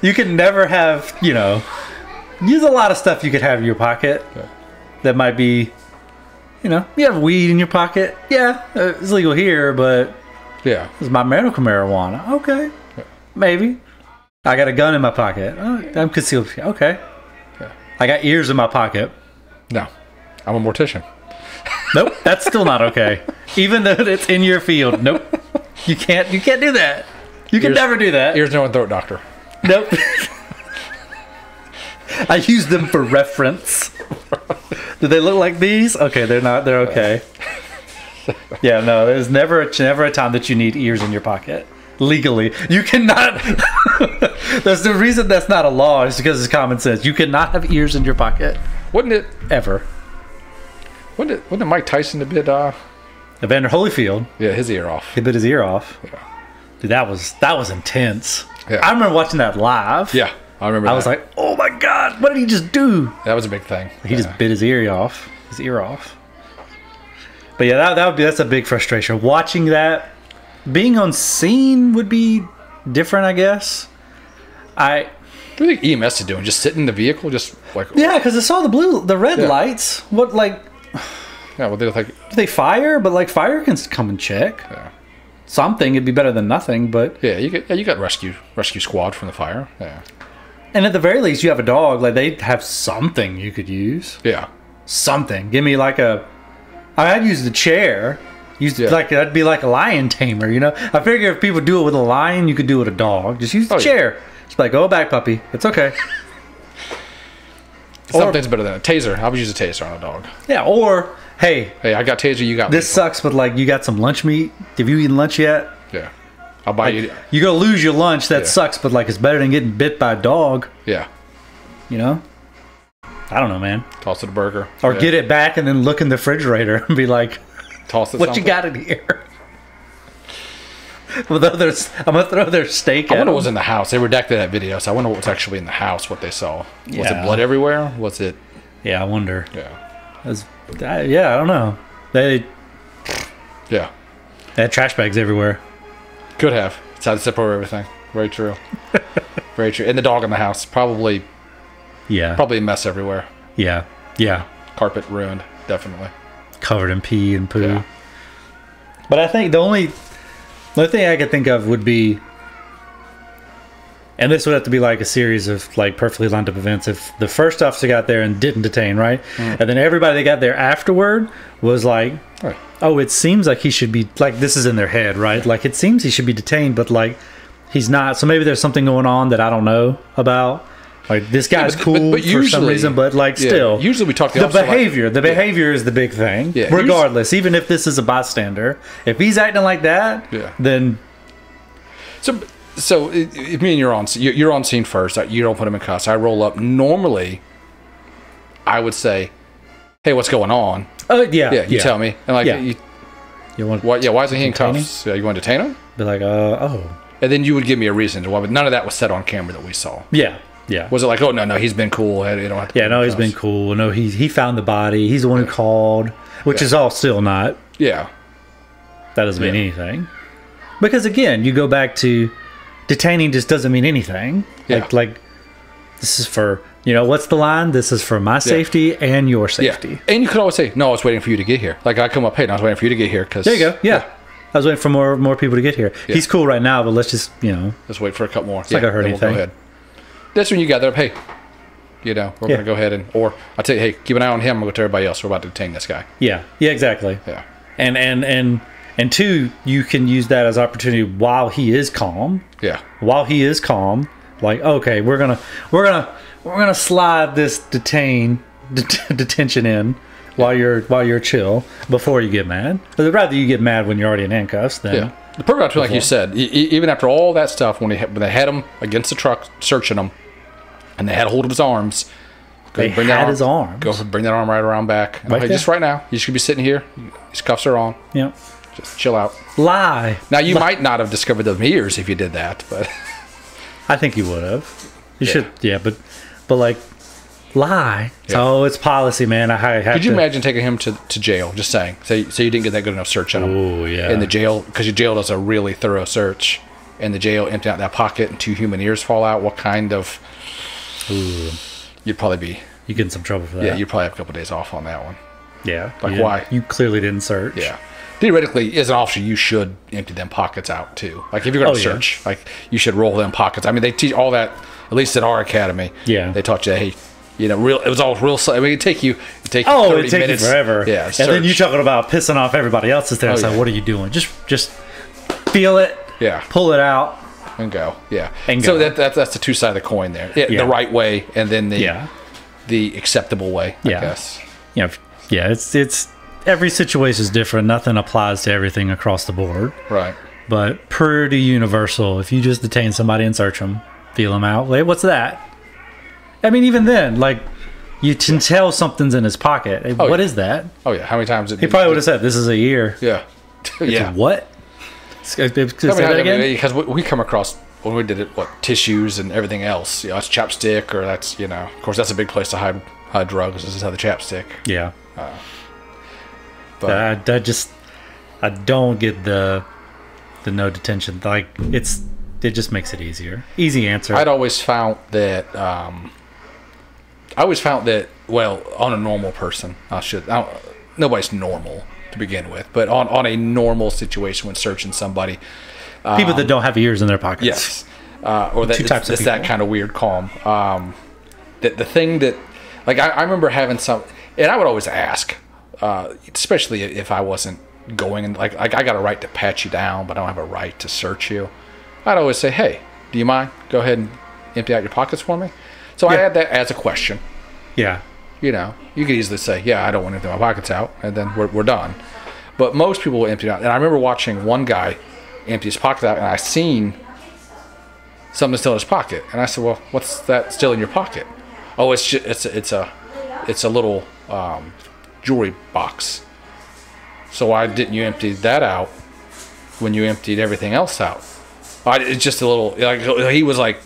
You can never have, you know, use a lot of stuff you could have in your pocket that might be, you know, you have weed in your pocket. Yeah, it's legal here, but Yeah. it's my medical marijuana. Okay, maybe. I got a gun in my pocket. Oh, I'm concealed. Okay. I got ears in my pocket. No. I'm a mortician. Nope, that's still not okay. Even though it's in your field. Nope. You can't do that. You can never do that. Ears, nose, and throat doctor. Nope. I use them for reference. Do they look like these? Okay, they're not. They're okay. Yeah, no, there's never a time that you need ears in your pocket. Legally. You cannot. That's the reason that's not a law is because it's common sense. You cannot have ears in your pocket. Wouldn't it? Ever. Wouldn't Mike Tyson a bit? Evander Holyfield. Yeah, his ear off. He bit his ear off. Yeah. Dude, that was intense. Yeah. I remember watching that live. Yeah, I remember. I was like, oh my god, what did he just do? that was a big thing. He just bit his ear off. But yeah, that's a big frustration. Watching that, being on scene would be different, I guess. What do you think EMS is doing? Just sitting in the vehicle, just like Yeah, because I saw the red lights. What like? Yeah, well, they're like Do they fire? But like fire can come and check. Yeah. Something, it'd be better than nothing. But you got rescue squad from the fire. Yeah. and at the very least, you have a dog. Like they have something you could use. Yeah. Something. Give me like I'd use the chair. Like that'd be like a lion tamer, you know. I figure if people do it with a lion, you could do it with a dog. Just use the chair. Just like go back, puppy. It's okay. Something's better than a taser. I would use a taser on a dog. Yeah. Or hey, I got taser. You got this sucks, but like you got some lunch meat. Have you eaten lunch yet? Yeah. I'll buy you. You're gonna lose your lunch. That sucks, but like it's better than getting bit by a dog. Yeah. You know. I don't know, man. Toss it a burger. Or get it back and then look in the refrigerator and be like, toss it. What you got in here? I'm gonna throw their steak I at wonder them. what was in the house. They redacted that video, so I wonder what was actually in the house. What they saw. Was it blood everywhere? Was it? Yeah, I wonder. Yeah. Yeah, I don't know. They had trash bags everywhere. Could have. It's how to separate everything. Very true. Very true. And the dog in the house. Probably a mess everywhere. Yeah. Carpet ruined. Definitely. Covered in pee and poo. Yeah. But I think the only thing I could think of would be, and this would have to be like a series of like perfectly lined up events, if the first officer got there and didn't detain, right? And then everybody that got there afterward was like, oh, it seems like he should be, like this is in their head, right? Like it seems he should be detained, but like he's not. So maybe there's something going on that I don't know about. Like this guy's cool but for some reason, but like still, usually we talk the behavior. The behavior is the big thing. Yeah, regardless, even if this is a bystander, if he's acting like that, then. So if me and you're on scene first. You don't put him in cuffs. I roll up. Normally, I would say, "Hey, what's going on?" You tell me. And like, you want why isn't he in cuffs? You want to detain him? Be like, And then you would give me a reason to why, but none of that was said on camera that we saw. Yeah. Was it like, oh no, he's been cool. You don't have to. Yeah, no, he's been cool. No, he found the body. He's the one who called, which is all still not. Yeah. That doesn't mean anything. Because again, you go back to detaining just doesn't mean anything. Yeah. Like this is for, what's the line? This is for my safety and your safety. Yeah. And you could always say, no, I was waiting for you to get here. Like I come up, hey, no, I was waiting for you to get here. Cause, there you go. Yeah. I was waiting for more people to get here. Yeah. He's cool right now, but let's just, Let's wait for a couple more. It's not going to hurt anything. We'll go ahead. That's when you gather up, hey, we're going to go ahead or I'll tell you, hey, keep an eye on him. I'm going to go tell everybody else. We're about to detain this guy. Yeah, exactly. Yeah. And two, you can use that as opportunity while he is calm. Yeah. While he is calm, like, okay, we're gonna slide this detention in while you're chill before you get mad. I'd rather you get mad when you're already in handcuffs than the perfect opportunity, like you said, even after all that stuff, when they had him against the truck searching him, and they had a hold of his arms. They had his arms. Go bring that arm right around back. Right just right now, you should be sitting here. His cuffs are on. Yep. Just chill out. Lie. Now you might not have discovered them ears if you did that, but I think you would have. You should, but like lie. Yeah. Oh, it's policy, man. Could you imagine taking him to jail? Just saying. Say you didn't get that good enough search on him. Oh yeah. In the jail, because your jail does a really thorough search. in the jail, empty out that pocket, and 2 human ears fall out, what kind of... Ooh. You'd probably be... You get in some trouble for that. Yeah, you'd probably have a couple days off on that one. Yeah. Like, why? You clearly didn't search. Yeah. Theoretically, as an officer, you should empty them pockets out, too. Like, if you're going to search, like, you should roll them pockets. I mean, they teach all that, at least at our academy. Yeah. They taught you, hey, you know, it was all real... I mean, it'd take you 30 it'd take minutes. you forever. Yeah, and then you're talking about pissing off everybody else that's there. So what are you doing? Just feel it. Yeah. Pull it out. And go. Yeah. And so go. that's the 2 sides of the coin there. Yeah, the right way, and then the acceptable way, I guess. Yeah. Yeah, it's every situation is different. Nothing applies to everything across the board. Right. But pretty universal. If you just detain somebody and search them, feel them out. Wait, what's that? I mean, even then, like, you can tell something's in his pocket. Hey, what is that? Oh, yeah. How many times... He probably would have said, this is a year. Yeah. Yeah. What? Say that again? Because we come across, when we did it, tissues and everything else. You know, it's chapstick, or that's, you know... Of course, that's a big place to hide drugs. This is how the chapstick. Yeah. But I don't get the no detention. Like, it just makes it easier. Easy answer. I'd always found that well, on a normal person, nobody's normal to begin with, but on a normal situation when searching somebody, people that don't have ears in their pockets. Yes. Or that it's that kind of weird calm. The thing that, like, I remember having some, and I would always ask, especially if I wasn't going, and like I got a right to pat you down, but I don't have a right to search you. I'd always say, hey, do you mind? Go ahead and empty out your pockets for me. So I had that as a question. Yeah. You know, you could easily say, yeah, I don't want to empty my pockets out, and then we're done. But most people will empty it out. And I remember watching one guy empty his pocket out, and I seen something still in his pocket. And I said, well, what's that still in your pocket? Oh, it's a little jewelry box. So why didn't you empty that out when you emptied everything else out? It's just a little, like, he was like,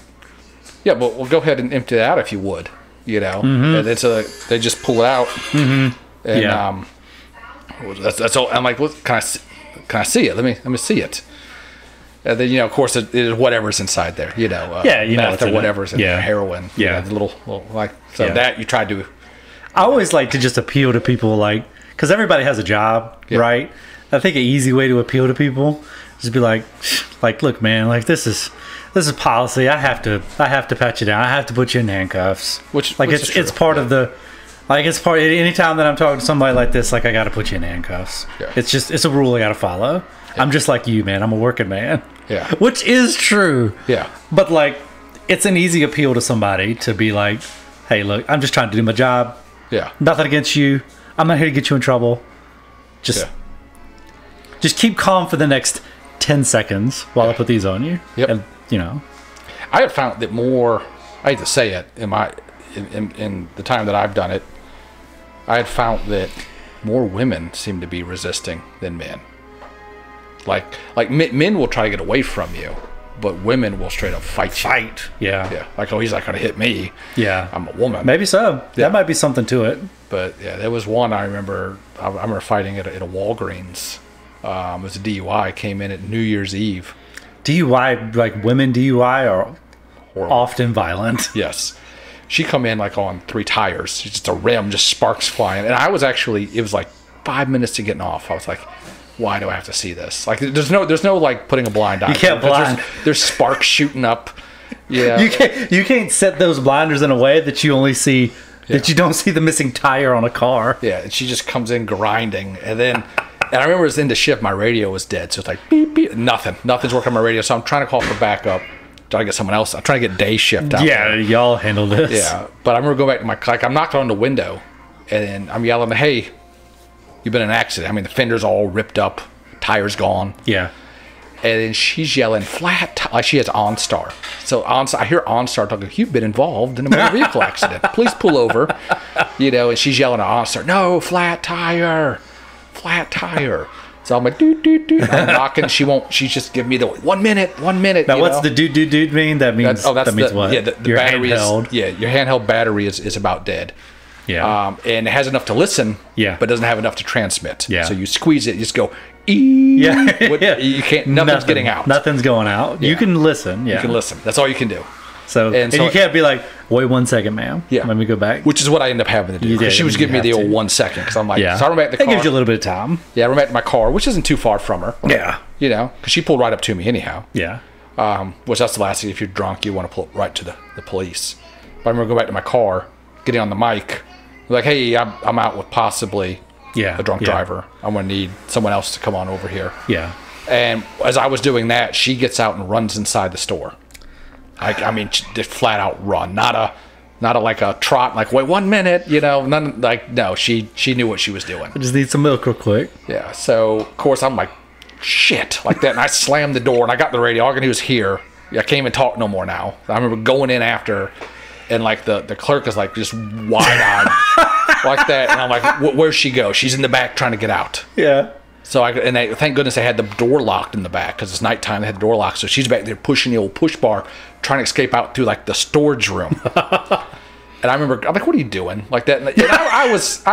yeah, but we'll go ahead and empty it out if you would, you know. And they just pull it out, and that's all. I'm like, well, can I see it? Let me see it. And then, you know, of course, it is whatever's inside there, you know. Meth or whatever's in there, heroin. Yeah, you know, the little like that you tried to. I always like to just appeal to people, like, because everybody has a job, right? I think an easy way to appeal to people is to be like, look, man, like, this is policy. I have to pat you down. I have to put you in handcuffs. Which it's part of the, like, it's part. Anytime that I'm talking to somebody like this, like, I got to put you in handcuffs. Yeah. It's a rule I got to follow. Yeah. I'm just like you, man. I'm a working man. Yeah. Which is true. Yeah. But, like, it's an easy appeal to somebody to be like, hey, look, I'm just trying to do my job. Yeah. Nothing against you. I'm not here to get you in trouble. Just keep calm for the next 10 seconds while I put these on you. Yep. And, you know, I have found that more, I hate to say it, in the time that I've done it, I had found that more women seem to be resisting than men. Like men will try to get away from you, but women will straight up fight you. Yeah. Like, oh, he's not going to hit me. Yeah. I'm a woman. Maybe so. That might be something to it. But yeah, there was one I remember fighting at a Walgreens. It was a DUI. Came in at New Year's Eve. DUI, like, women DUI are horrible. Often violent. Yes. She come in like on 3 tires. Just a rim, just sparks flying. And I was actually, it was like 5 minutes to getting off. I was like, why do I have to see this? Like, there's no like putting a blind eye. You can't blind. There's sparks shooting up. Yeah. You can't set those blinders in a way that you only see, that you don't see the missing tire on a car. Yeah. And she just comes in grinding. And then, and I remember it was in the shift, my radio was dead. So it's like, beep, beep, nothing's working on my radio. So I'm trying to call for backup. Trying to get someone else. I'm trying to get day shift out there. Y'all handle this. Yeah. But I remember going back to like, I'm knocking on the window and I'm yelling, hey, you've been in an accident. I mean, the fender's all ripped up, tires gone. Yeah. And then she's yelling like she has OnStar. So I hear OnStar talking, you've been involved in a motor vehicle accident. Please pull over. You know, and she's yelling at OnStar, no, flat tire. So I'm like, doot. I'm knocking. She just give me the 1 minute. Now, what's the doot mean? That means, that means what? Yeah, the battery handheld. Your handheld battery is about dead. Yeah. And it has enough to listen, Yeah. but doesn't have enough to transmit. Yeah. So you squeeze it, you just go, ee. Yeah. Yeah. You can't, nothing's getting out. Nothing's going out. Yeah. You can listen. Yeah. You can listen. That's all you can do. So, and so you can't be like, wait 1 second, ma'am. Yeah. Let me go back. Which is what I end up having to do. You did, She was you giving me the have old to. 1 second. Because I'm like, Yeah. so I run back to the car. That gives you a little bit of time. Yeah, I run back to my car, which isn't too far from her. Yeah. You know, because she pulled right up to me anyhow. Yeah. Which that's the last thing. If you're drunk, you want to pull right to the police. But I remember going back to my car, getting on the mic, like, hey, I'm out with possibly a drunk driver. I'm going to need someone else to come on over here. Yeah. And as I was doing that, she gets out and runs inside the store. I mean, just flat out run, not a like a trot, like wait 1 minute, you know, none like no. She knew what she was doing. I just need some milk real quick. Yeah. So of course I'm like, shit, like that, and I slammed the door and I got the radio. All I can do is hear. I can't even talk no more now. I remember going in after, and like the clerk is like just wide eyed like that, and I'm like, where'd she go? She's in the back trying to get out. Yeah. So thank goodness they had the door locked in the back because it's nighttime. They had the door locked, so she's back there pushing the old push bar, trying to escape out through like the storage room. And I remember, I'm like, "What are you doing?" Like that. And I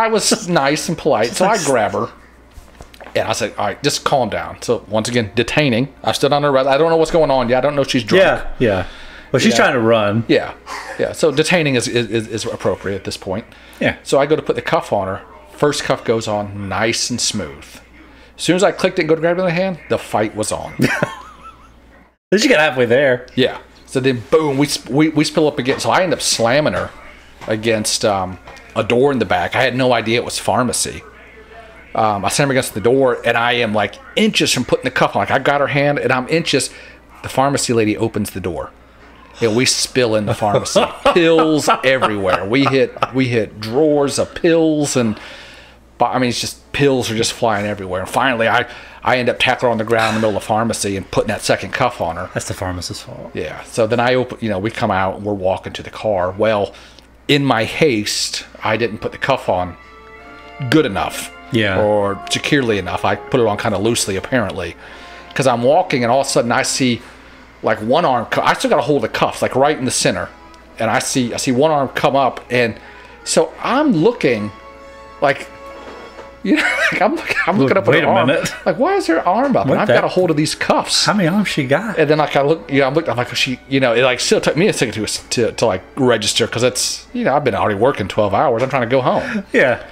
was nice and polite, so I grab her, and I said, "All right, just calm down." So once again, detaining. I stood on her arrest. I don't know what's going on. Yeah, I don't know if she's drunk. Yeah. Yeah. Well, she's trying to run. Yeah. So detaining is appropriate at this point. Yeah. So I go to put the cuff on her. First cuff goes on nice and smooth. As soon as I clicked it and go to grab it in the hand, the fight was on. Then she got halfway there. Yeah. So then, boom, we spill up again. So I end up slamming her against a door in the back. I had no idea it was pharmacy. I slammed her against the door, and I am like inches from putting the cuff on. Like I got her hand, and I'm inches. The pharmacy lady opens the door, and we spill in the pharmacy. Pills everywhere. We hit drawers of pills, and I mean, it's just pills are just flying everywhere. And finally, I end up tackling her on the ground in the middle of the pharmacy and putting that second cuff on her. That's the pharmacist's fault. Yeah. So then I open, we come out and we're walking to the car. Well, in my haste, I didn't put the cuff on good enough. Yeah. Or securely enough. I put it on kind of loosely, apparently. Because I'm walking and all of a sudden I see like one arm, I still got a hold of the cuffs, like right in the center. And I see one arm come up. And so I'm looking like, like I'm looking up at her arm. Minute. Like, why is her arm up? And I've got a hold of these cuffs. How many arms she got? And then like I'm like, she, it like still took me a second to like register because it's, I've been already working 12 hours. I'm trying to go home. Yeah.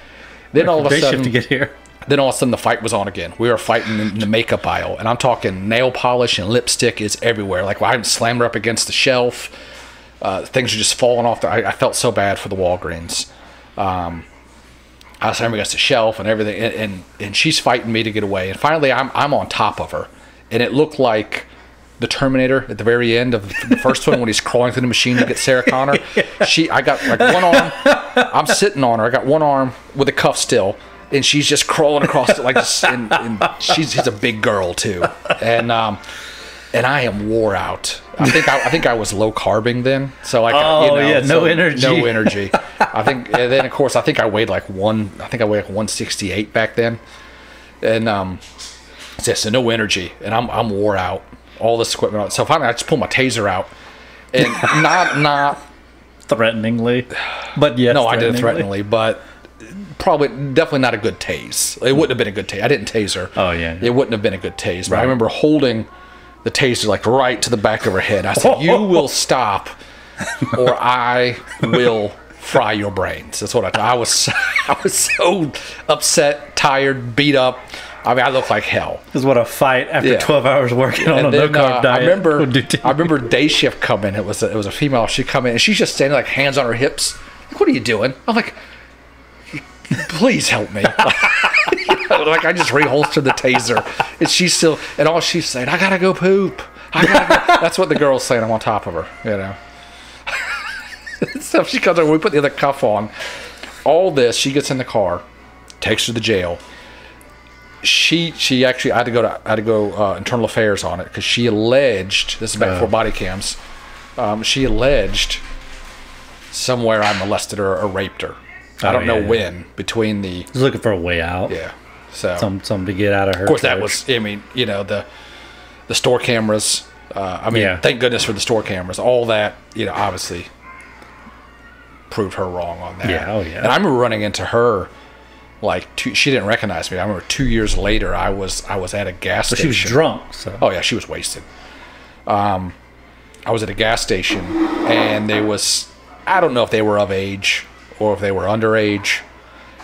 Then all of a Day sudden, shift to get here. Then all of a sudden the fight was on again. We were fighting in the makeup aisle, and I'm talking nail polish and lipstick is everywhere. Like I slammed her up against the shelf. Things are just falling off. I felt so bad for the Walgreens. I slammed her against the shelf and everything, and she's fighting me to get away. And finally, I'm on top of her, and it looked like the Terminator at the very end of the first one when he's crawling through the machine to get Sarah Connor. I got like one arm. I'm sitting on her. I got one arm with a cuff still, and she's just crawling across it like this. And she's a big girl too, and I am wore out. I think I was low carbing then, so like no energy. No energy. I think, and then of course I weighed like 168 back then, and so no energy, and I'm wore out. All this equipment on. So finally I just pull my taser out, and not threateningly, but yes. No, I did it threateningly, but definitely not a good tase. It wouldn't have been a good tase. I didn't tase her. Oh yeah. It wouldn't have been a good tase. But I remember holding the taser like right to the back of her head. I said, "You will stop, or I will fry your brains." That's what I was so upset, tired, beat up. I mean, I look like hell. This is what a fight after 12 hours working on a no-carb diet. I remember day shift coming. It was a female. She come in, and she's just standing like hands on her hips. Like, what are you doing? I'm like, please help me. Like I just reholstered the taser, and she's still, and all she's saying, I gotta go poop. That's what the girl's saying. I'm on top of her, So she comes over. We put the other cuff on. All this, she gets in the car, takes her to the jail. She actually I had to go internal affairs on it because she alleged, this is back before body cams, she alleged somewhere I molested her or raped her. I don't know when between the. He's looking for a way out. Yeah, so something to get out of her. Of course, that was. I mean, the store cameras. Thank goodness for the store cameras. All that, obviously proved her wrong on that. Yeah, oh yeah. And I remember running into her, like, she didn't recognize me. I remember 2 years later, I was at a gas station. She was drunk, so. Oh yeah, she was wasted. I was at a gas station, and there was, I don't know if they were of age or if they were underage,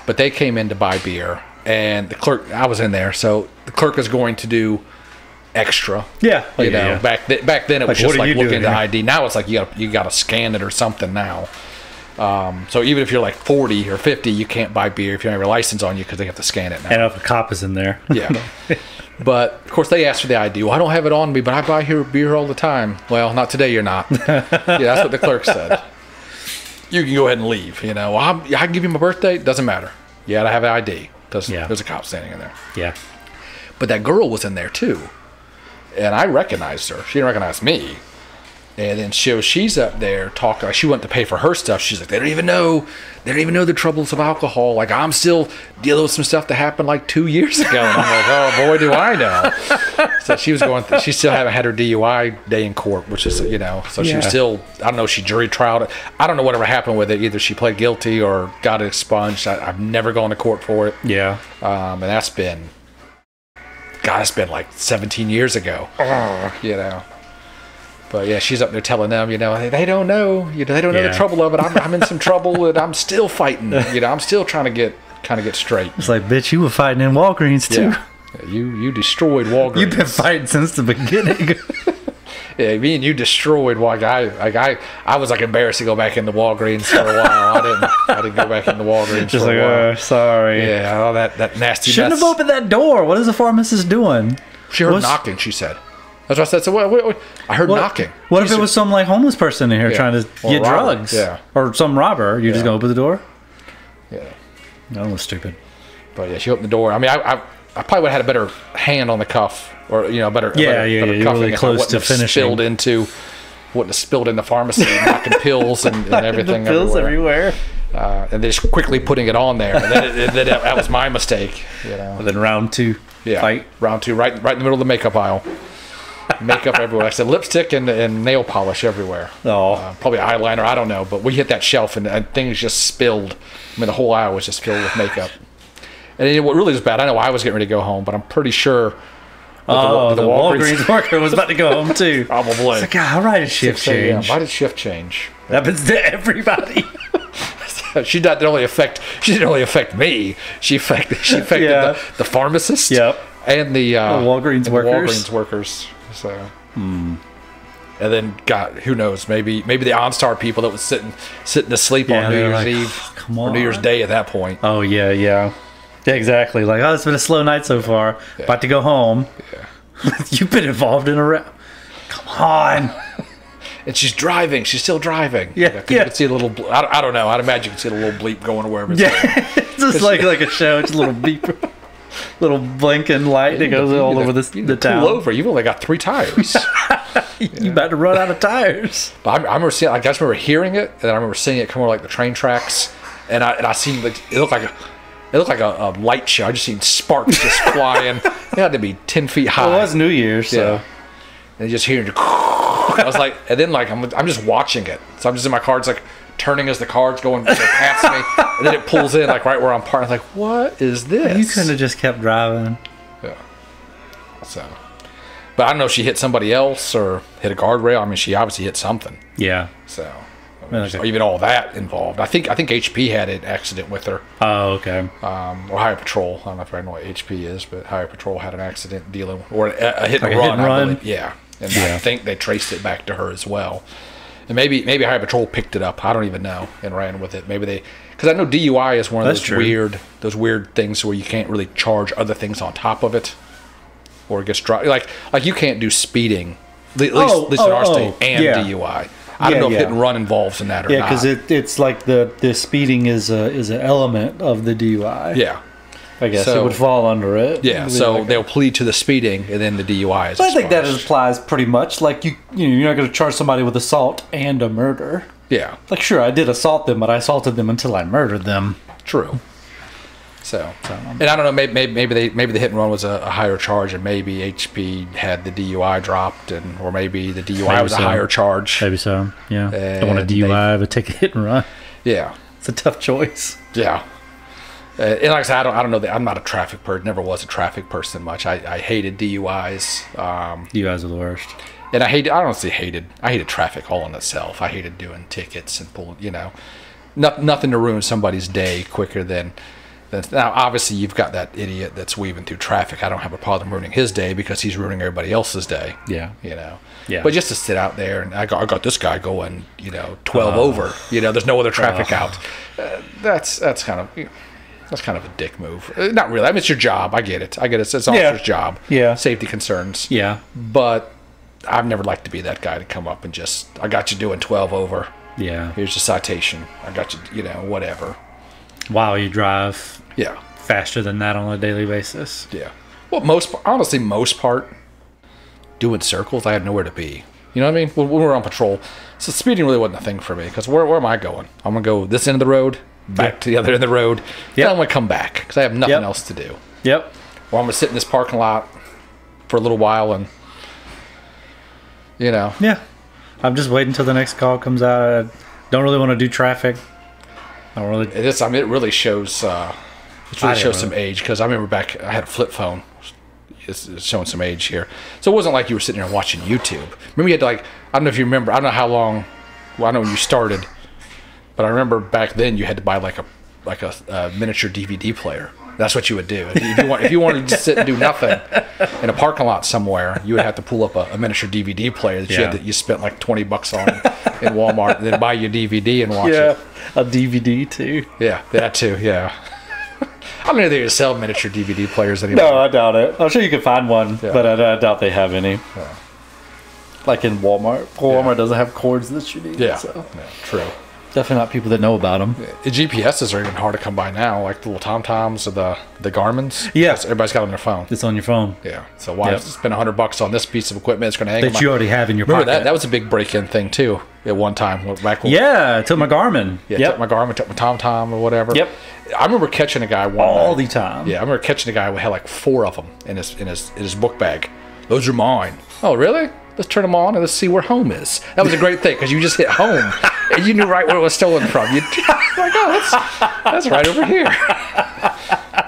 but they came in to buy beer, and the clerk, I was in there, so the clerk is going to do extra. Yeah, you know. Yeah. Back then it was just like looking at the ID. Now it's like you got to scan it or something now. So even if you're like 40 or 50, you can't buy beer if you don't have your license on you because they have to scan it now. And if a cop is in there. Yeah. But of course they asked for the ID. Well, I don't have it on me, but I buy here beer all the time. Well, not today. You're not. Yeah, that's what the clerk said. You can go ahead and leave. You know, well, I can give you my birthday. Doesn't matter. You got to have an ID. There's a cop standing in there. Yeah. But that girl was in there too. And I recognized her. She didn't recognize me. And then she's up there talking. Like, she went to pay for her stuff. She's like, they don't even know the troubles of alcohol. Like, I'm still dealing with some stuff that happened like 2 years ago. And I'm like, oh boy, do I know. So she was going. She still haven't had her DUI day in court, which is, you know. So she was still. I don't know. She jury trialed it. I don't know whatever happened with it. Either she pled guilty or got it expunged. I've never gone to court for it. Yeah. And that's been. God, it's been like 17 years ago. You know. But yeah, she's up there telling them, you know, they don't know, you know, they don't know the trouble of it. I'm in some trouble, and I'm still fighting. You know, I'm still trying to get straight. It's like, bitch, you were fighting in Walgreens too. Yeah. You destroyed Walgreens. You've been fighting since the beginning. Yeah, me and you destroyed Walgreens. I was like embarrassed to go back into Walgreens for a while. I didn't go back into Walgreens. Just for like, a while. sorry. Yeah, all that nasty. Shouldn't have opened that door. What is the pharmacist doing? She heard knocking. She said. That's what I said. So what, I heard knocking. What if it was some like homeless person in here trying to get drugs? Yeah. Or some robber? You just gonna open the door? Yeah. That was stupid. But yeah, she opened the door. I mean, I probably would have had a better hand on the cuff, or you know, better. Better cuffing really close to finishing. Wouldn't have spilled in the pharmacy, knocking pills and everything. The pills everywhere. And just quickly putting it on there. And then that was my mistake. You know. And then round two. Yeah. Fight. Round two, right in the middle of the makeup aisle. Makeup everywhere. I said lipstick and nail polish everywhere. Oh, probably eyeliner. I don't know, but we hit that shelf and things just spilled. I mean, the whole aisle was just filled with makeup. And what really was bad, I know I was getting ready to go home, but I'm pretty sure. The Walgreens worker was about to go home too. Probably. It's like, all right, it's shift change. Why did shift change? That happens to everybody. She didn't only affect me. She affected the pharmacist. Yep. And the Walgreens workers. So, and then who knows? Maybe the OnStar people that was sitting asleep on New Year's Eve or New Year's Day at that point. Oh yeah, exactly. Like, it's been a slow night so far. Yeah. About to go home. Yeah, you've been involved in a Come on. And she's driving. She's still driving. Yeah, you can see a little. I don't know. I'd imagine you can see a little bleep going wherever. It's going. It's just like a show. It's a little beep. Little blinking light that goes all over the town. Pull over. You've only got 3 tires. You about to run out of tires. But I remember seeing. I just remember hearing it, and I remember seeing it come over like the train tracks, and I seen it looked like a light show. I just seen sparks just flying. It had to be 10 feet high. Well, it was New Year's, so. Yeah. And just hearing. I was like, and then like I'm just watching it. So I'm just in my car. It's like turning as the car's going past me, and then it pulls in like right where I'm parked. I'm like, what is this? You couldn't have just kept driving. Yeah. So, but I don't know if she hit somebody else or hit a guardrail. I mean, she obviously hit something. Yeah. So, or even all that involved. I think HP had an accident with her. Oh, okay. Or Highway Patrol. I don't know if I know what HP is, but Highway Patrol had an accident dealing or a hit and run. I believe. Yeah. And I think they traced it back to her as well. And maybe Highway Patrol picked it up. I don't even know, and ran with it. Maybe they, because I know DUI is one of those weird things where you can't really charge other things on top of it, or it gets dropped. Like you can't do speeding, at least in our state, and DUI. I don't know if hit and run involves in that or not. Yeah, because it's like the speeding is an element of the DUI. Yeah. I guess it would fall under it. Yeah, so they'll plead to the speeding, and then the DUI is. I think that applies pretty much. Like you're not going to charge somebody with assault and a murder. Yeah. Like, sure, I did assault them, but I assaulted them until I murdered them. True. So and I don't know. Maybe the hit and run was a higher charge, and maybe HP had the DUI dropped, or maybe the DUI was a higher charge. Maybe so. Yeah. Don't want a DUI, but take a hit and run. Yeah. It's a tough choice. Yeah. And like I said, I don't know that I'm not a traffic person. Never was a traffic person much. I hated DUIs. DUIs are the worst. And I don't say hated. I hated traffic all in itself. I hated doing tickets and pulling. Nothing to ruin somebody's day quicker than. Now, obviously, you've got that idiot that's weaving through traffic. I don't have a problem ruining his day because he's ruining everybody else's day. Yeah. Yeah. But just to sit out there and I got this guy going, 12 over. There's no other traffic out. That's kind of. That's kind of a dick move. Not really. I mean, it's your job. I get it. It's an officer's job. Yeah. Safety concerns. Yeah. But I've never liked to be that guy to come up and just, I got you doing 12 over. Yeah. Here's your citation. I got you, whatever. Wow, you drive Yeah. faster than that on a daily basis. Yeah. Well, most part, doing circles, I had nowhere to be. You know what I mean? When we were on patrol, so speeding really wasn't a thing for me because where am I going? I'm going to go this end of the road, back to the other end of the road. Then I'm going to come back because I have nothing else to do. Yep. Or I'm going to sit in this parking lot for a little while and, Yeah. I'm just waiting until the next call comes out. I don't really want to do traffic. I don't really. It really shows. Some age because I remember back. I had a flip phone. It's showing some age here. So it wasn't like you were sitting there watching YouTube. Remember, you had to I don't know if you remember. I don't know how long. Well, I know when you started, but I remember back then you had to buy like a miniature DVD player. That's what you would do. If you wanted to sit and do nothing in a parking lot somewhere, you would have to pull up a miniature DVD player that you spent like $20 on in Walmart, and then buy your DVD and watch it. A DVD too. Yeah, that too. Yeah. I don't know if they sell miniature DVD players anymore. No, I doubt it. I'm sure you can find one, but I doubt they have any. Yeah. Like in Walmart. Walmart doesn't have cords that you need. Yeah, so. True. Definitely not people that know about them. The GPSs are even hard to come by now, like the little TomToms or the Garmins. Yeah. Everybody's got it on their phone. It's on your phone. Yeah. So why spend $100 on this piece of equipment? It's going to hang that you already have in your pocket. Remember that was a big break-in thing too at one time. I took my Garmin. Took my Garmin, took my TomTom or whatever. Yep. I remember catching a guy all the time. Yeah, I remember catching a guy who had like 4 of them in his book bag. Those are mine. Oh, really? Let's turn them on and let's see where home is. That was a great thing because you just hit home and you knew right where it was stolen from. You're like, oh, that's right over here.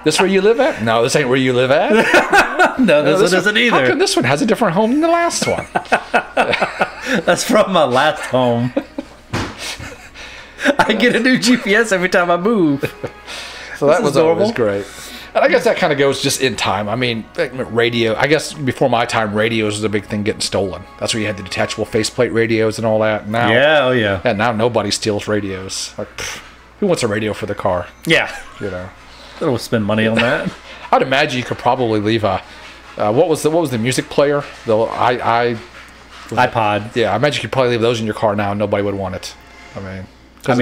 This where you live at? No, this ain't where you live at. No, this one isn't either. How come this one has a different home than the last one? That's from my last home. I get a new GPS every time I move. So that was always great. And I guess that kind of goes just in time. I mean, radio, I guess before my time, radios was a big thing getting stolen. That's where you had the detachable faceplate radios and all that. Now, And now nobody steals radios. Like, who wants a radio for the car? Yeah. They don't spend money on that. I'd imagine you could probably leave a, what was the music player? The iPod. Yeah, I imagine you could probably leave those in your car now and nobody would want it. I mean,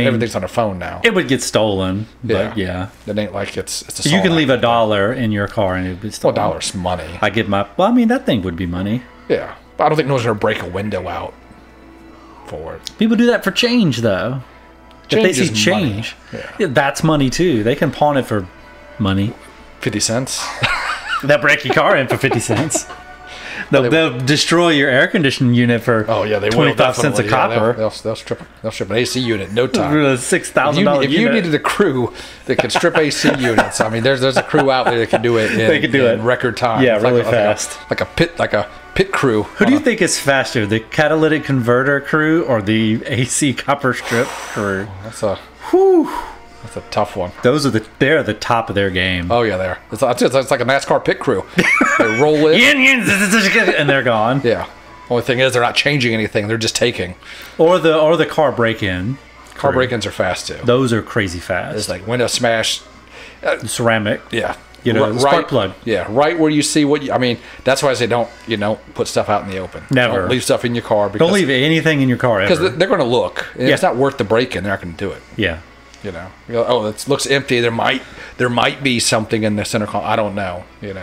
everything's on a phone now. It would get stolen, but it ain't like it's a song. You can leave $1 in your car and it would be stolen. Well, $1's money. That thing would be money. Yeah, but I don't think no one's going to break a window out for it. People do that for change, though. If they see change, that's money too. They can pawn it for money. 50 cents. They'll break your car in for 50 cents. They'll destroy your air conditioning unit for 25 cents a copper. They'll strip an AC unit in no time. $6,000 unit. If you needed a crew that could strip AC units, I mean, there's a crew out there that can do it in record time. Yeah, really fast. Like a pit crew. Who do you think is faster, the catalytic converter crew or the AC copper strip crew? That's a tough one. They're the top of their game. Oh yeah, they are. It's like a NASCAR pit crew. They roll in and they're gone. Yeah. Only thing is they're not changing anything. They're just taking. Or the car break-in. Car break-ins are fast too. Those are crazy fast. It's like window smash. Ceramic. Yeah. Spark plug. Yeah, right where you see what I mean. That's why I say don't put stuff out in the open. Never. Don't leave stuff in your car. Don't leave anything in your car ever. Because they're going to look. And if it's not worth the break-in, they're not going to do it. Yeah. You go, it looks empty. There might be something in the center console. I don't know. You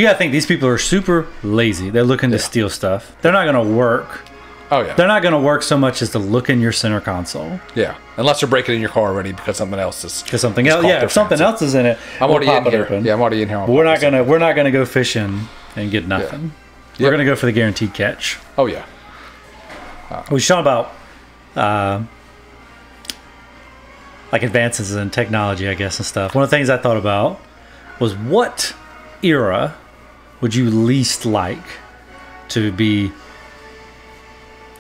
got to think these people are super lazy. They're looking to steal stuff. They're not going to work. Oh yeah. They're not going to work so much as to look in your center console. Yeah, unless they're breaking in your car already because something else is. Because something else. Yeah, if something else is in it, I'm already in here. Yeah, I'm already in here. But we're not gonna go fishing and get nothing. Yeah. We're gonna go for the guaranteed catch. Oh yeah. We talking about like advances in technology, I guess, and stuff. One of the things I thought about was what era would you least like to be,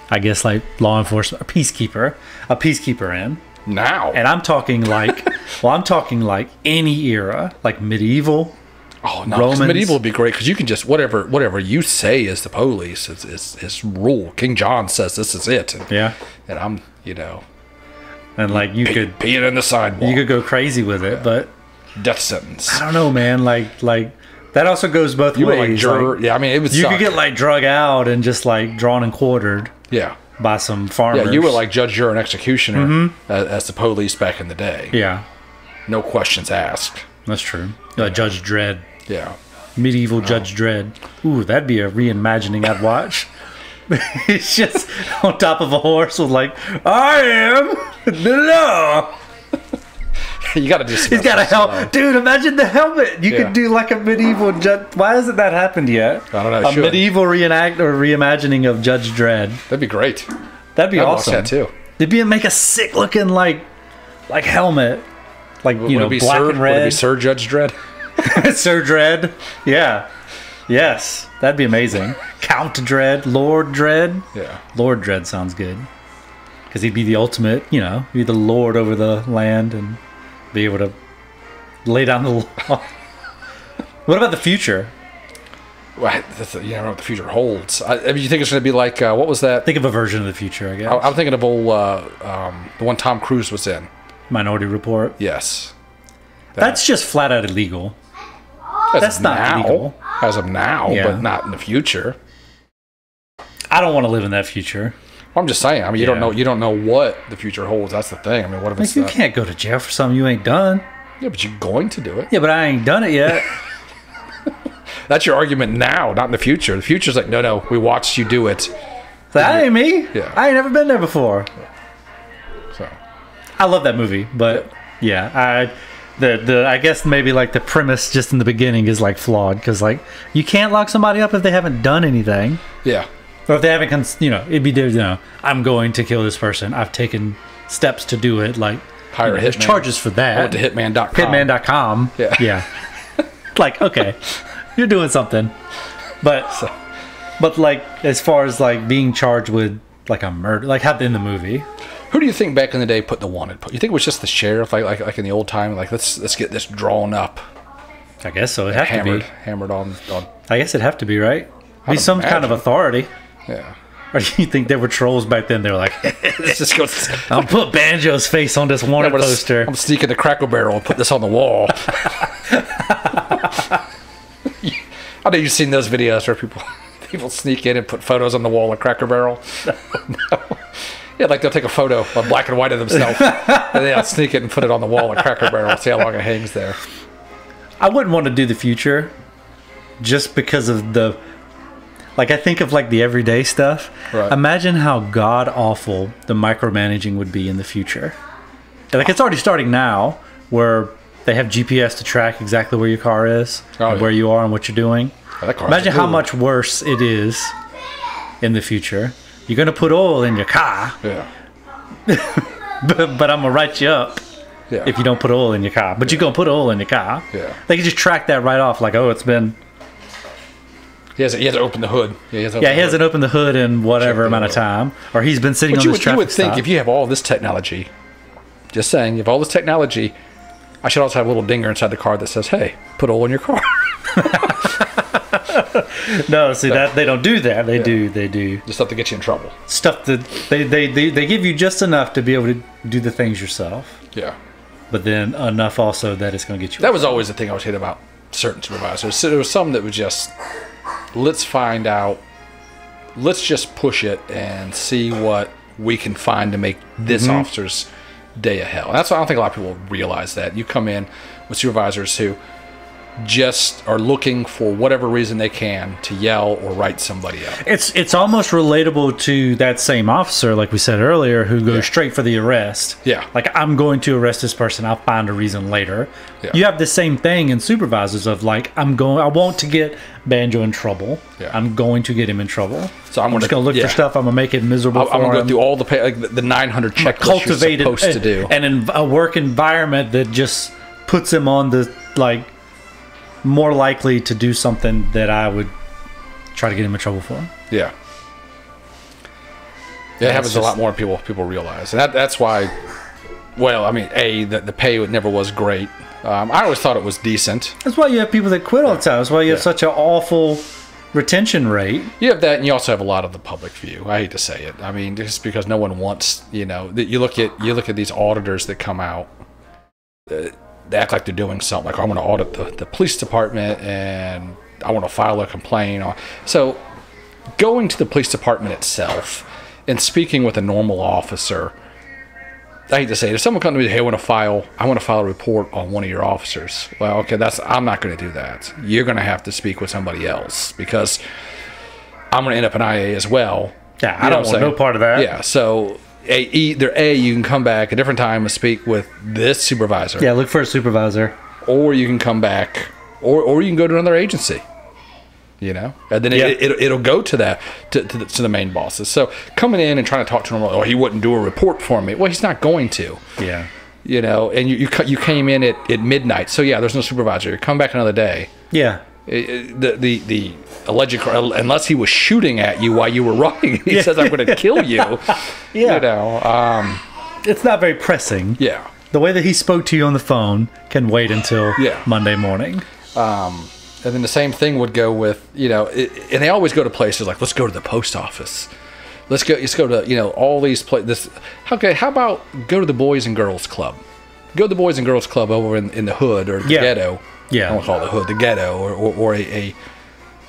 I guess, like law enforcement, a peacekeeper in? Now. And I'm talking like, well, I'm talking like any era, like medieval. Oh no, 'cause medieval would be great because you can just whatever you say is the police. It's rule. King John says this is it. And, Yeah. And I'm, you know, And like you could peeing in the sidewalk. you could go crazy with it, but Death sentence. I don't know, man. Like that also goes both You were ways. like juror. Yeah, I mean it would. You suck. could get like drug out and just like drawn and quartered Yeah. by some farmers. Yeah, you were like judge, juror, and executioner as the police back in the day. Yeah, No questions asked. that's true. Like Judge Dredd. Yeah. Medieval Judge Dredd. Ooh, that'd be a reimagining I'd watch. He's just on top of a horse with like, I am the law. You got to just. He's got a helmet. Dude, imagine the helmet. You could do like a medieval Judge. Why hasn't that happened yet? I don't know. A medieval reenact or reimagining of Judge Dredd. That'd be great. That'd be I'd awesome. watch that too. They'd make a sick looking like helmet. Like, Would you know, it be black Sir, and Would it be red. Sir Judge Dredd? Sir Dredd. Yeah. Yes. That'd be amazing. Count Dredd. Lord Dredd. Yeah. Lord Dredd sounds good. Because he'd be the ultimate, you know, be the lord over the land and be able to lay down the law. What about the future? Well, you don't know what the future holds. I mean, you think it's going to be like, what was that? Think of a version of the future, I guess. I'm thinking of old, the one Tom Cruise was in. Minority Report. Yes. That's just flat out illegal. As That's of not now, legal. As of now, Yeah. but not in the future. I don't want to live in that future. I'm just saying. I mean, you Yeah. don't know what the future holds. That's the thing. I mean, what if Like, it's you not? can't go to jail for something you ain't done. Yeah, but you're going to do it. Yeah, but I ain't done it yet. That's your argument now, not in the future. The future's like, no, we watched you do it. That ain't me. Yeah. I ain't never been there before. So I love that movie, but yeah, I guess maybe like the premise just in the beginning is like flawed because like you can't lock somebody up if they haven't done anything, yeah, or if they haven't, it'd be I'm going to kill this person. I've taken steps to do it. Like hire a there's hitman. charges for I that. went to hitman.com. Hitman.com. Yeah. Like okay, you're doing something, but like as far as like being charged with like a murder, like how in the movie. Who do you think back in the day put the wanted? You think it was just the sheriff, like in the old time? Like let's get this drawn up, I guess so. It'd have to be. hammered on. I guess it'd have to be, right? Be some kind of imagine. authority. Yeah. Or do you think there were trolls back then? They were like, Let's just go. I'll put Banjo's face on this wanted poster. I'm sneaking the Cracker Barrel and put this on the wall. I know you've seen those videos where people sneak in and put photos on the wall of Cracker Barrel. No. Yeah, like they'll take a photo of black and white of themselves, and they'll sneak it and put it on the wall of Cracker Barrel and see how long it hangs there. I wouldn't want to do the future just because of the... Like, I think of, like, the everyday stuff. Right. Imagine how god-awful the micromanaging would be in the future. Like, it's already starting now, where they have GPS to track exactly where your car is, and where you are and what you're doing. Oh, that car's Imagine how cool. much worse it is in the future. You're going to put oil in your car, Yeah. but I'm going to write you up Yeah. if you don't put oil in your car. But you're going to put oil in your car. Yeah. They can just track that right off, like, oh, it's been... He has to open the hood. He hasn't opened the hood in whatever amount of time. Or he's been sitting But on this traffic you would think stop. if you have all this technology, just saying, you have all this technology, I should also have a little dinger inside the car that says, hey, put oil in your car. No, see, that they don't do that. They do Just stuff to get you in trouble. stuff that they give you just enough to be able to do the things yourself. Yeah. But then enough also that it's going to get you... That was always the thing I was hating about certain supervisors. So there was some that was just, let's find out, let's just push it and see what we can find to make this officer's day of hell. And that's why I don't think a lot of people realize that. You come in with supervisors who just are looking for whatever reason they can to yell or write somebody up. It's almost relatable to that same officer, like we said earlier, who goes straight for the arrest. Yeah. Like, I'm going to arrest this person. I'll find a reason later. Yeah. You have the same thing in supervisors of like, I want to get Banjo in trouble. Yeah. I'm going to get him in trouble. So I'm just going to look for stuff. I'm going to make it miserable for him. I'm going to go through all the 900 checklists you're supposed to do. And in a work environment that just puts him on the, like, more likely to do something that I would try to get him in trouble for. Yeah. It happens a lot more than people realize. And that's why, well, I mean, the pay never was great. I always thought it was decent. That's why you have people that quit all the time. That's why you have such an awful retention rate. You have that, and you also have a lot of the public view. I hate to say it. I mean, just because no one wants, you look at these auditors that come out, they act like they're doing something. Like, I want to audit the police department, and I want to file a complaint. So, going to the police department itself and speaking with a normal officer, I hate to say it, if someone comes to me, hey, I want to file a report on one of your officers. Well, okay, I'm not going to do that. You're going to have to speak with somebody else, because I'm going to end up in IA as well. Yeah, I don't want no part of that. Yeah, so either you can come back a different time and speak with this supervisor. Yeah, look for a supervisor. Or you can come back, or you can go to another agency. And then it'll go to the main bosses. So coming in and trying to talk to him, oh, he wouldn't do a report for me. Well, he's not going to. Yeah. And you came in at midnight, so yeah, there's no supervisor. You come back another day. Yeah. The alleged, unless he was shooting at you while you were running, he says, "I'm going to kill you." Yeah. It's not very pressing. Yeah. The way that he spoke to you on the phone can wait until Monday morning. And then the same thing would go with, and they always go to places like, let's go to the post office. Let's go to, all these places. Okay, how about go to the Boys and Girls Club? Go to the Boys and Girls Club over in the hood or the ghetto. Yeah. I don't call it the hood, the ghetto, or a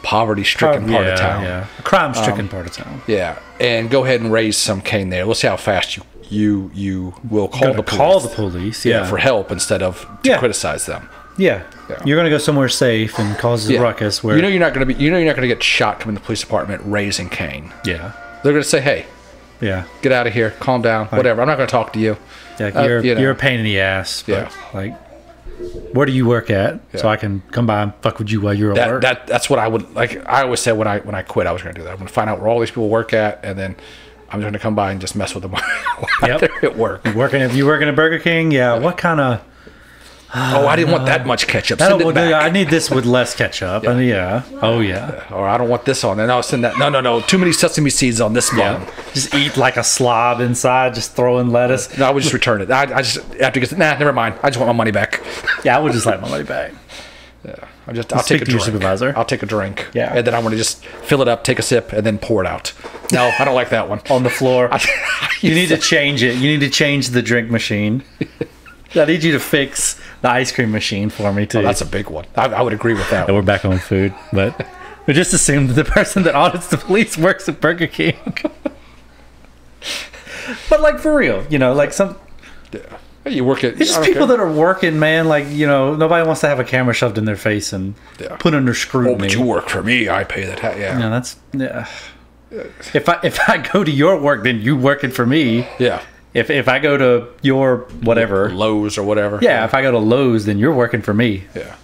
poverty-stricken part of town. Yeah, a crime-stricken part of town. Yeah, and go ahead and raise some cane there. We'll see how fast you will call the police. Call the police, for help instead of to criticize them. Yeah. You're going to go somewhere safe and cause a ruckus where you're not going to get shot coming to the police department raising cane. Yeah. They're going to say, "Hey, get out of here, calm down, whatever. I'm not going to talk to you." Yeah, you're a pain in the ass. But like, where do you work at? So I can come by and fuck with you while you're at work. That's what I would like. I always said when I quit, I was going to do that. I'm going to find out where all these people work at, and then I'm going to come by and just mess with them while they're at work. If you working at Burger King, what kind of? I didn't want that much ketchup. Send it back. I need this with less ketchup. Or I don't want this on. And I'll send that. No. Too many sesame seeds on this one. Just eat like a slob inside. Just throw in lettuce. No, I would just return it. I just after get never mind. I just want my money back. Yeah, I would just like my money back. Yeah, I'll take a drink. Supervisor. I'll take a drink. Yeah, and then I want to just fill it up, take a sip, and then pour it out. No, I don't like that one on the floor. You need to change it. You need to change the drink machine. I need you to fix the ice cream machine for me too. Oh, that's a big one. I would agree with that. And we're back on food, but we just assumed the person that audits the police works at Burger King. But like for real, like some. Yeah. You work at. It's just people that are working, man. Like nobody wants to have a camera shoved in their face and put under scrutiny. Oh, but you work for me. I pay that. Yeah. That's If I go to your work, then you working for me. Yeah. If I go to your whatever Lowe's or whatever, if I go to Lowe's, then you're working for me. Yeah,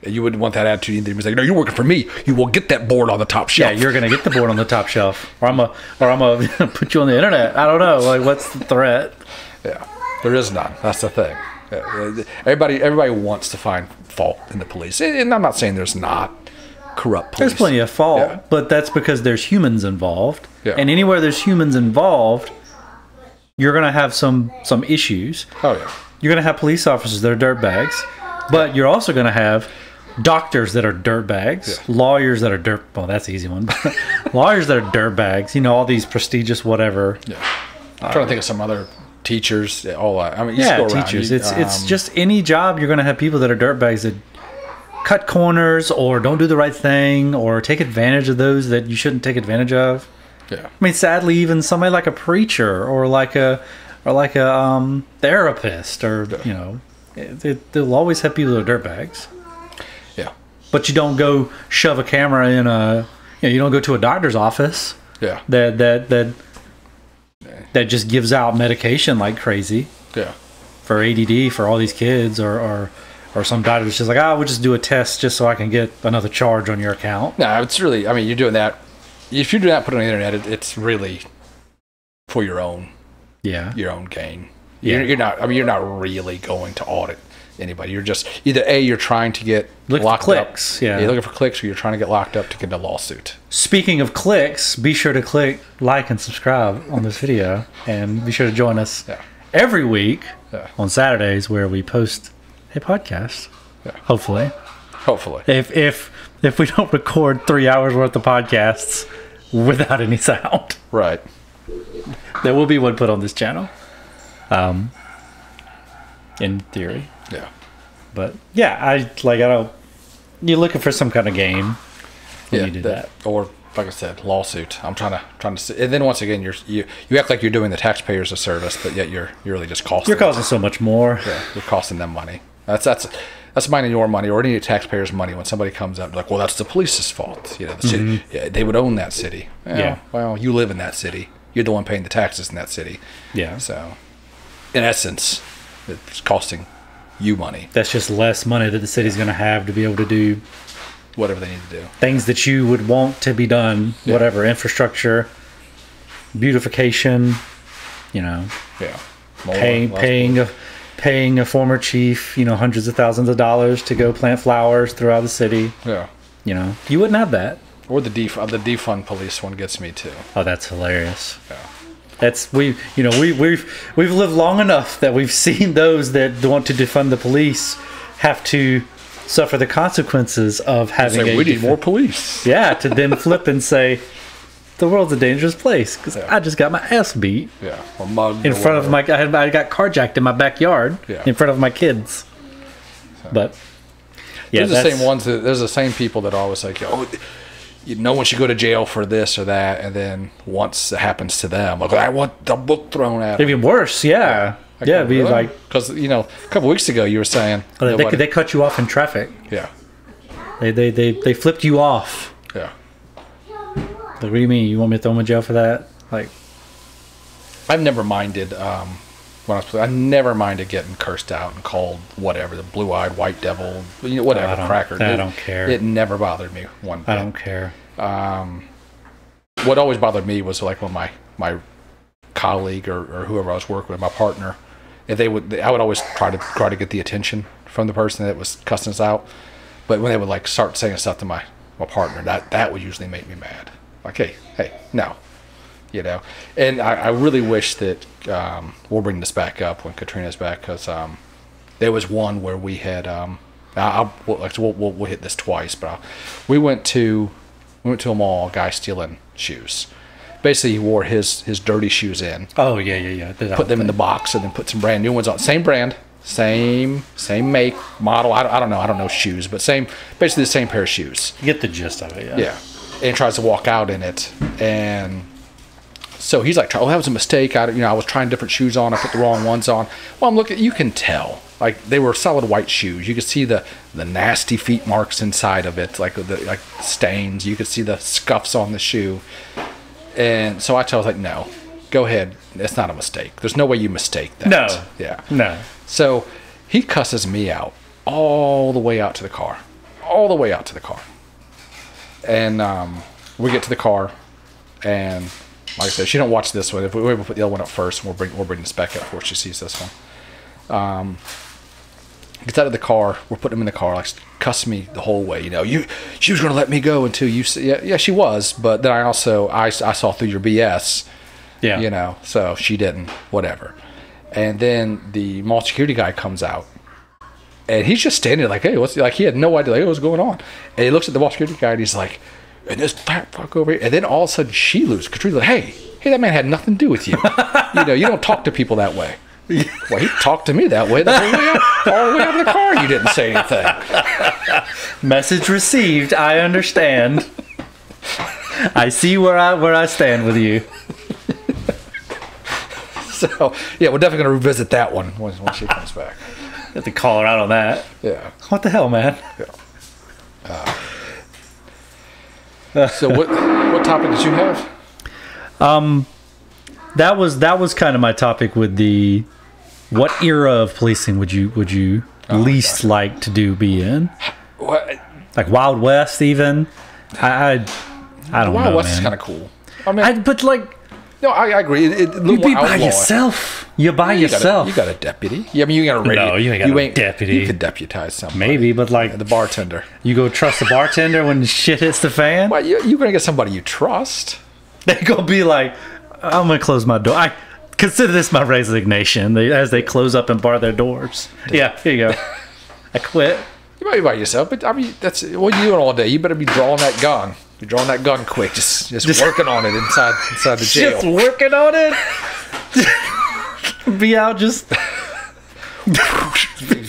and you wouldn't want that attitude either. He's like, no, you're working for me. You will get that board on the top shelf. Yeah, you're gonna get the board on the top shelf, or I'm gonna put you on the internet. I don't know. Like, what's the threat? Yeah, there is none. That's the thing. Everybody wants to find fault in the police, and I'm not saying there's not corrupt police. There's plenty of fault, but that's because there's humans involved, and anywhere there's humans involved, you're going to have some issues. Oh, yeah. You're going to have police officers that are dirtbags, but you're also going to have doctors that are dirtbags, lawyers that are well, that's the easy one. Lawyers that are dirtbags, all these prestigious whatever. Yeah. I'm trying to think of some other teachers. All I mean, you just go teachers. Around. It's just any job you're going to have people that are dirtbags that cut corners or don't do the right thing or take advantage of those that you shouldn't take advantage of. Yeah. I mean, sadly, even somebody like a preacher or like a therapist, or they'll always have people that are dirtbags. Yeah. But you don't go shove a camera in you don't go to a doctor's office. Yeah. That just gives out medication like crazy. Yeah. For ADD for all these kids, or some doctor that's just like, we'll just do a test just so I can get another charge on your account. No, it's really, I mean, you're doing that. If you do that, put it on the internet, it's really for your own gain. Yeah. You're not really going to audit anybody. You're just either you're trying to get locked clicks. up. Yeah. You're looking for clicks, or you're trying to get locked up to get a lawsuit. Speaking of clicks, be sure to click like and subscribe on this video, and be sure to join us every week on Saturdays where we post a podcast. Yeah. Hopefully. If we don't record 3 hours worth of podcasts without any sound. Right. There will be one put on this channel. In theory. Yeah. But yeah, you're looking for some kind of game when you do that. Or like I said, lawsuit. I'm trying to see, and then once again you act like you're doing the taxpayers a service, but yet you're really just costing. You're causing so much more. Yeah, you're costing them money. That's mine and your money, or any taxpayers' money. When somebody comes up like, well, that's the police's fault. You know, the city, they would own that city. Well, you live in that city. You're the one paying the taxes in that city. Yeah. So, in essence, it's costing you money. That's just less money that the city's going to have to be able to do whatever they need to do. Things that you would want to be done, whatever, infrastructure, beautification, Yeah. Paying a former chief, hundreds of thousands of dollars to go plant flowers throughout the city. Yeah. You wouldn't have that. Or the defund police one gets me too. Oh, that's hilarious. Yeah. That's we've lived long enough that we've seen those that want to defund the police have to suffer the consequences of having we need more police. Yeah, to then flip and say the world's a dangerous place because I just got my ass beat. Yeah, or mugged in front of my. I got carjacked in my backyard in front of my kids. So. But there's the same ones. There's the same people that always like, no one should go to jail for this or that, and then once it happens to them, like, I want the book thrown at them. It'd be worse, yeah. It'd be like because a couple weeks ago you were saying they cut you off in traffic. Yeah, they flipped you off. Yeah. Like, what do you mean? You want me to throw them in jail for that? Like, I've never minded I never minded getting cursed out and called whatever, the blue-eyed white devil, whatever, cracker. I don't care. It never bothered me one bit. I don't care. What always bothered me was like when my colleague or whoever I was working with, my partner, if I would always try to get the attention from the person that was cussing us out. But when they would like start saying stuff to my partner, that would usually make me mad. Like, hey, no. And I really wish that we'll bring this back up when Katrina's back, because there was one where we had we'll hit this twice, but we went to a mall, a guy stealing shoes. Basically, he wore his dirty shoes in. Oh yeah. Put them in the box and then put some brand new ones on. Same brand, same make, model. I don't know shoes, but basically the same pair of shoes. You get the gist of it, yeah. Yeah, and tries to walk out in it, and so he's like, "Oh, that was a mistake. I was trying different shoes on. I put the wrong ones on." Well, I'm looking. You can tell, like they were solid white shoes. You could see the nasty feet marks inside of it, like the stains. You could see the scuffs on the shoe. And so I was like, "No, go ahead. It's not a mistake. There's no way you mistake that." No. Yeah. No. So he cusses me out all the way out to the car, and we get to the car, and like I said, she don't watch this one. If we put the other one up first, and we'll bring this back up before she sees this one. Gets out of the car. We're putting him in the car. Like, cuss me the whole way. She was going to let me go until you. Yeah, she was. But then I saw through your BS. Yeah. So she didn't. Whatever. And then the mall security guy comes out, and he's just standing there like, hey, what's like? He had no idea like what's going on. And he looks at the mall security guy, and he's like, and this fat fuck over here. And then all of a sudden she loses. Katrina's like, hey, that man had nothing to do with you. You don't talk to people that way. Well, he talked to me that way the whole way out, all the way out of the car. You didn't say anything. Message received. I understand. I see where I stand with you. So yeah, we're definitely going to revisit that one when she comes back. Have to call her out on that. Yeah. What the hell, man? Yeah. So what topic did you have? That was kind of my topic with the what era of policing would you least like to be in? What? Like Wild West, even. I don't know. Wild West is man. kind of cool. I mean, But like, no, I agree. you'd be by yourself. You're by yourself. You got a deputy. Yeah, I mean, you got a radio. No, you ain't got no deputy. You could deputize somebody. Maybe, but like the bartender. You go trust the bartender when shit hits the fan. Well, you're gonna get somebody you trust. They're gonna be like, I'm gonna close my door. I consider this my resignation. As they close up and bar their doors. Yeah, here you go. I quit. You might be by yourself, but I mean, that's what you doing all day. You better be drawing that gun. You're drawing that gun quick. Just working on it inside the jail. Just working on it. Be out just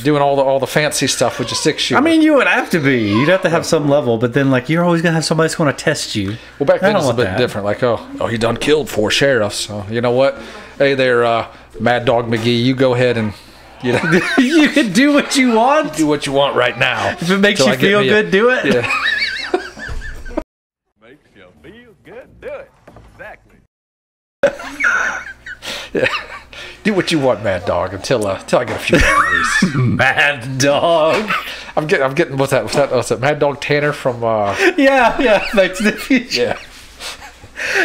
doing all the fancy stuff with your 6-shooter. I mean, you would have to be. You'd have to have some level, but then like you're always gonna have somebody that's gonna test you. Well, back then it was a bit different. Like, oh, he done killed 4 sheriffs. So you know what? Hey there, Mad Dog McGee. You go ahead and you can do what you want. Do what you want right now. If it makes you feel good, do it. Yeah. Makes you feel good, do it. Exactly. Yeah. Do what you want, Mad Dog, until I get a few memories. Mad Dog. I'm getting what's that? Mad Dog Tanner from Yeah, Back to the Future. Yeah.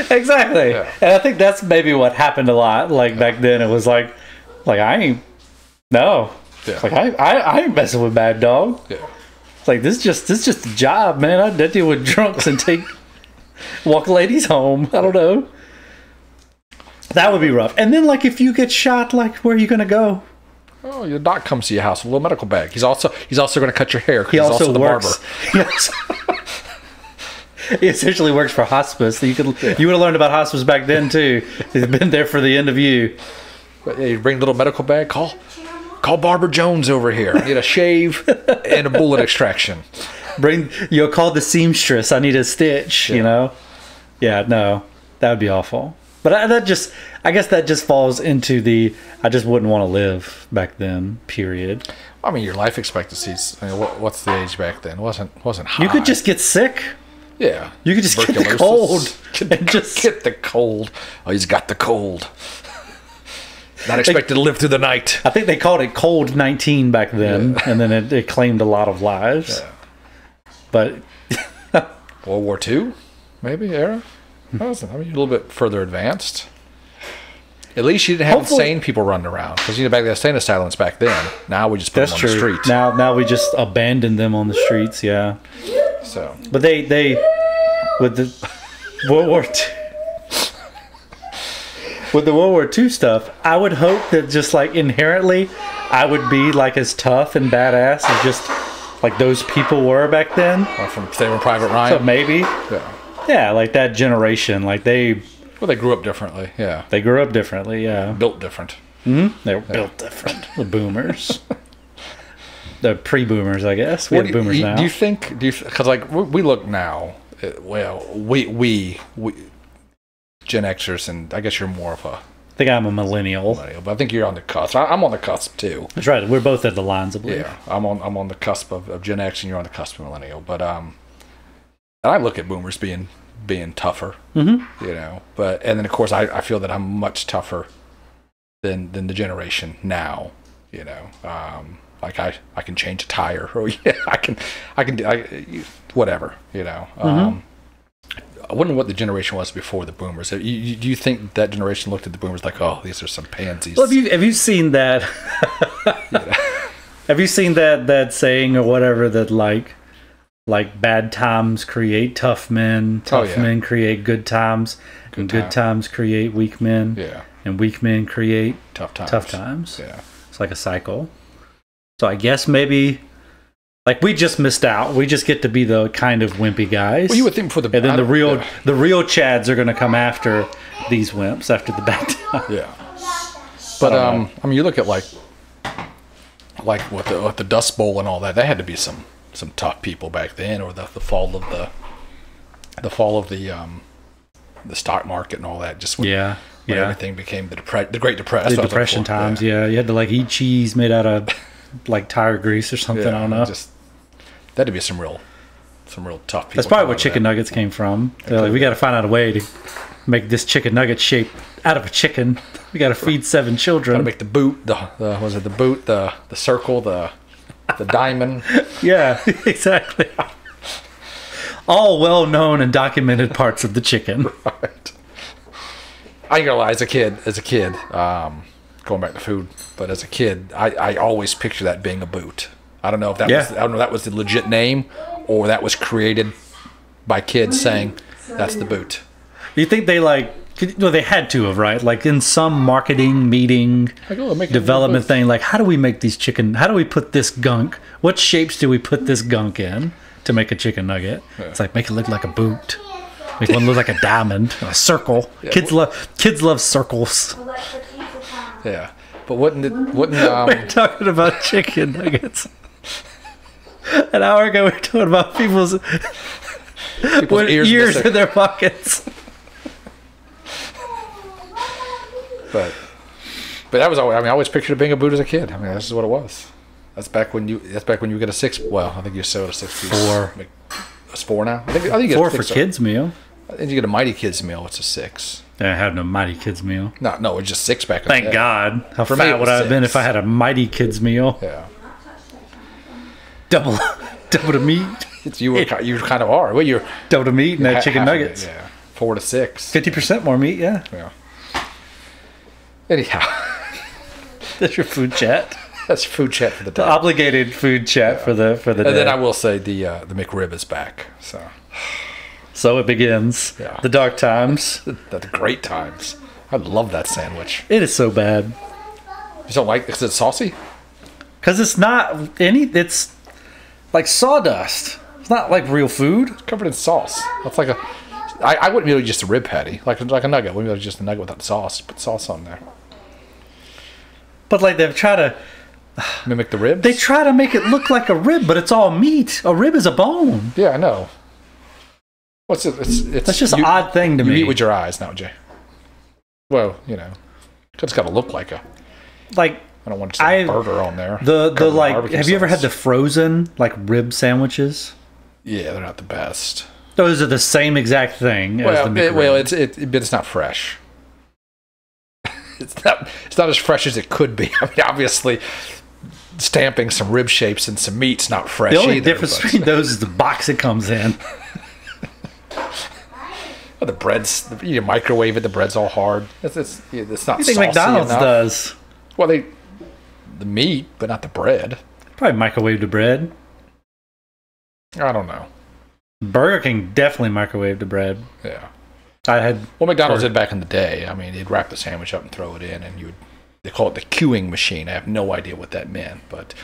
Exactly. Yeah. And I think that's maybe what happened a lot. Like back then it was like I ain't no. Yeah. Like I ain't messing with Mad Dog. Yeah. It's like this just a job, man. I deal with drunks and walk ladies home. I don't know. That would be rough. And then like if you get shot, like where are you gonna go? Oh, your doc comes to your house with a little medical bag. He's also going to cut your hair. He also the works. barber. He essentially works for hospice. You would have learned about hospice back then too. He's been there for the end of you. But yeah, you bring a little medical bag. Call Barber Jones over here. I need a shave and a bullet extraction. Call the seamstress. I need a stitch. Yeah. You know. Yeah. No, that would be awful. But I guess that just falls into the I just wouldn't want to live back then. Period. I mean, your life expectancies. I mean, what's the age back then? Wasn't high. You could just get sick. Yeah. You could just get the cold. Get the cold. Oh, he's got the cold. Not expected to live through the night. I think they called it Cold-19 back then, and then it claimed a lot of lives. Yeah. But World War II, maybe era. I mean, a little bit further advanced. At least you didn't have insane people running around, because back there, insane asylums back then. Now we just put them on the street. Now we just abandon them on the streets. Yeah. So, but they with the World War II. With the World War II stuff, I would hope that just like inherently, I would be like as tough and badass as just like those people were back then. Or from Saving Private Ryan. So maybe, yeah, like that generation, like they grew up differently. Yeah, they grew up differently. Yeah, built different. Mm-hmm. They were built different. The boomers, the pre-boomers, I guess. We have boomers now. Do you think? Because like we look now. Well, we Gen Xers, and I guess you're more of a. I think I'm a millennial, but I think you're on the cusp. I'm on the cusp too. That's right. We're both at the lines, I believe. Yeah, I'm on the cusp of Gen X, and you're on the cusp of millennial. But and I look at boomers being tougher. Mm-hmm. You know, and then of course I feel that I'm much tougher than the generation now. You know, like I can change a tire, or I can whatever. You know. Mm-hmm. I wonder what the generation was before the boomers. Do you think that generation looked at the boomers like, oh, these are some pansies? Well, have you seen that? Have you seen that saying or whatever that like bad times create tough men, tough men create good times, and good times create weak men, and weak men create tough times. Yeah, it's like a cycle. So I guess maybe. Like we just missed out. We just get to be the kind of wimpy guys. Well, you would think for and then the real Chads are going to come after these wimps after the bad time. Yeah. But I mean, you look at like what the Dust Bowl and all that. They had to be some tough people back then, or the fall of the stock market and all that. Just when everything became the Great Depression. The Depression times. Yeah, you had to like eat cheese made out of like tire grease or something. I don't know. Just that'd be some real some real tough people. That's probably where chicken nuggets came from. They're like, we got to find out a way to make this chicken nugget shape out of a chicken. We got to feed 7 children. Gotta make the boot, the circle, the diamond. Yeah, exactly. All well-known and documented parts of the chicken. Right. I ain't gonna lie, as a kid, going back to food, but as a kid, I always picture that being a boot. I don't know if that was the legit name, or that was created by kids saying that's the boot. Do you think they they had to have, right? Like in some marketing meeting, development thing, like how do we make these chicken? How do we put this gunk? What shapes do we put this gunk in to make a chicken nugget? Yeah. It's like make it look like a boot. Make one look like a diamond, a circle. Yeah. Kids love circles. Yeah, but wouldn't we're talking about chicken nuggets. An hour ago, we were talking about people's ears in their pockets. But that was always. I always pictured being a boot as a kid. This is what it was. That's back when you get a 6. Well, I think you sold a 6 piece. 4. It's 4 now. I think you get 4 for kids meal. I think you get a Mighty Kids meal. It's a 6. I had no Mighty Kids meal. No, it's just 6 back. Thank God. How fat would I have been if I had a Mighty Kids meal? Yeah. Double the meat. You kind of are. Well, you're double the meat and that chicken nuggets. Yeah. 4 to 6. 50% more meat. Yeah. Yeah. Anyhow, that's your food chat. That's food chat for the day. The obligated food chat for the day. And then I will say the McRib is back. So it begins. Yeah. The dark times. The great times. I love that sandwich. It is so bad. You don't like it because it's saucy? Because it's not it's like sawdust. It's not like real food. It's covered in sauce. That's like I wouldn't be able to just a rib patty. Like a nugget. I wouldn't be able to just a nugget without the sauce. Put sauce on there. But like they've tried to mimic the ribs? They try to make it look like a rib, but it's all meat. A rib is a bone. Yeah, I know. What's it? That's just an odd thing to me. You eat with your eyes now, Jay. Well, it's got to look like a. Like I don't want to say burger on there. The like. Have you ever had the frozen rib sandwiches? Yeah, they're not the best. Those are the same exact thing. As the McRib. But it's not fresh. It's not as fresh as it could be. Obviously, stamping some rib shapes and some meat's not fresh. The only difference between those is the box it comes in. Well, the bread's you microwave it. The bread's all hard. It's not. You think McDonald's enough. Does? Well, the meat, but not the bread. Probably microwave the bread. I don't know. Burger King definitely microwaved the bread. Yeah. McDonald's did back in the day. They'd wrap the sandwich up and throw it in, and they call it the queuing machine. I have no idea what that meant, but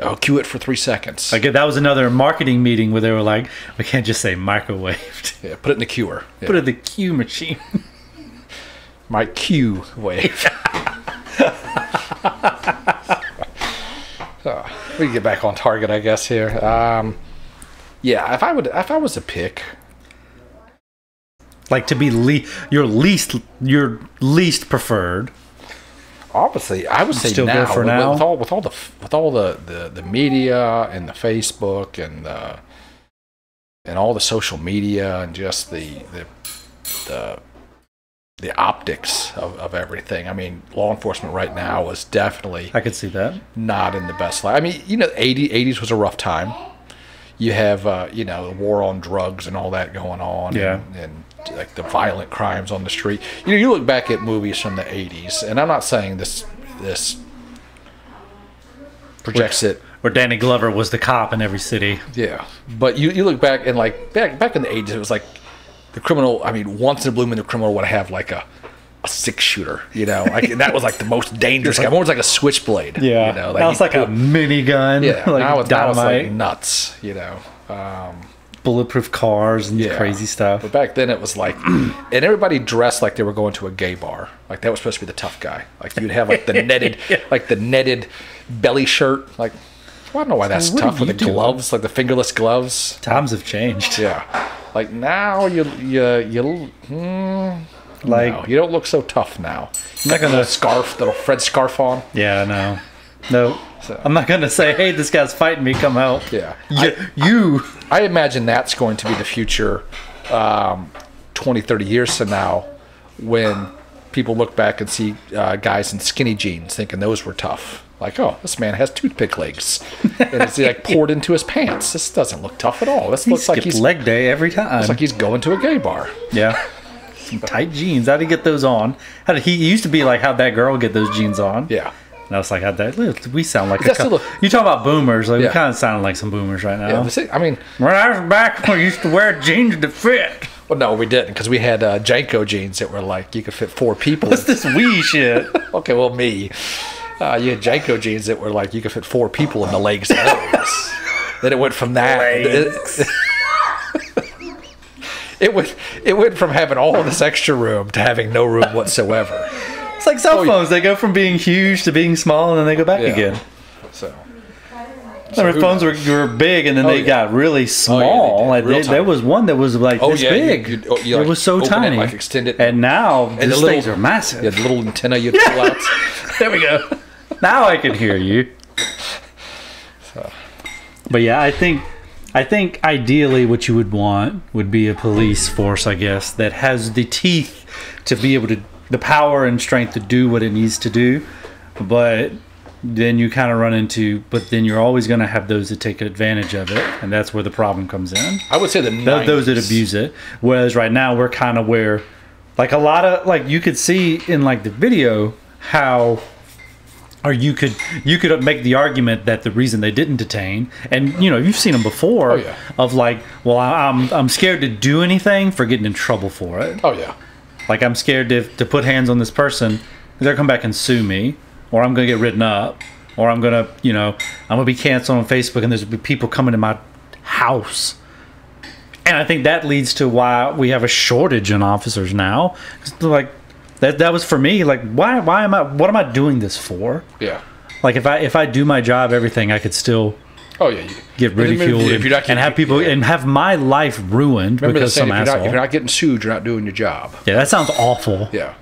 I'll queue it for 3 seconds. That was another marketing meeting where they were like, we can't just say microwaved. Yeah, put it in the queuer. Yeah. Put it in the queue machine. My queue wave. We can get back on target, I guess, here. If I was to pick. Like to be your least preferred. Obviously, I would say still now, go for now. With all the media and the Facebook and all the social media and just the optics of everything. Law enforcement right now is definitely I could see that not in the best light. 80s was a rough time. You have the war on drugs and all that going on. Yeah. And like the violent crimes on the street. You look back at movies from the 80s, and I'm not saying this projects it where Danny Glover was the cop in every city. Yeah, but you look back and back in the 80s, it was like the criminal. Once in a blue moon, the criminal would have like a 6-shooter. That was like the most dangerous guy. More was like a switchblade. Yeah, that was like a minigun. Yeah, now it's like nuts. Bulletproof cars and crazy stuff. But back then it was like, and everybody dressed like they were going to a gay bar. Like that was supposed to be the tough guy. Like you'd have like the netted, belly shirt. Like I don't know why that's tough with the gloves, like the fingerless gloves. Times have changed. Yeah, like now you don't look so tough now. You're not gonna little Fred scarf on. Yeah, no. I'm not going to say, hey, this guy's fighting me, come help. Yeah. I imagine that's going to be the future 20, 30 years from now when people look back and see guys in skinny jeans thinking those were tough. Like, oh, this man has toothpick legs. And it's like poured into his pants. This doesn't look tough at all. This looks like he's leg day every time. Looks like he's going to a gay bar. Yeah. Some tight jeans. How'd he get those on? He used to be like, how'd that girl get those jeans on? Yeah. And I was like, we sound like you talk about boomers. Like, we kind of sound like some boomers right now. Yeah, I mean, when I was back, we used to wear jeans to fit. Well, no, we didn't, because we had Janko jeans that were like, you could fit 4 people. What's this wee shit? Okay, well, me. You had Janko jeans that were like, you could fit 4 people in the legs of those. Then it went from that. It went from having all this extra room to having no room whatsoever. It's like cell phones. They go from being huge to being small, and then they go back again. So phones were big, and then they got really small. There was one that was like this big. It was so tiny. Like extend it. And now these things are massive. You had the little antenna you'd pull out. There we go. Now I can hear you. But yeah, I think ideally what you would want would be a police force, I guess, that has the teeth to be able to, the power and strength to do what it needs to do. But then you kind of run into, but then you're always going to have those that take advantage of it, and that's where the problem comes in. I would say those that abuse it. Whereas right now we're kind of where, like a lot of, like you could see in like the video how, or you could make the argument that the reason they didn't detain, and you know you've seen them before, of like, well, I'm scared to do anything for getting in trouble for it. Oh yeah. Like I'm scared to put hands on this person, they'll come back and sue me. Or I'm going to get written up, or I'm going to be canceled on Facebook, and there's going to be people coming to my house. And I think that leads to why we have a shortage in officers now. Like that was for me. Like what am I doing this for? Yeah. Like if I do my job, everything, I could still get ridiculed and have people and have my life ruined because some asshole. If you're not getting sued, you're not doing your job. Yeah, that sounds awful. Yeah.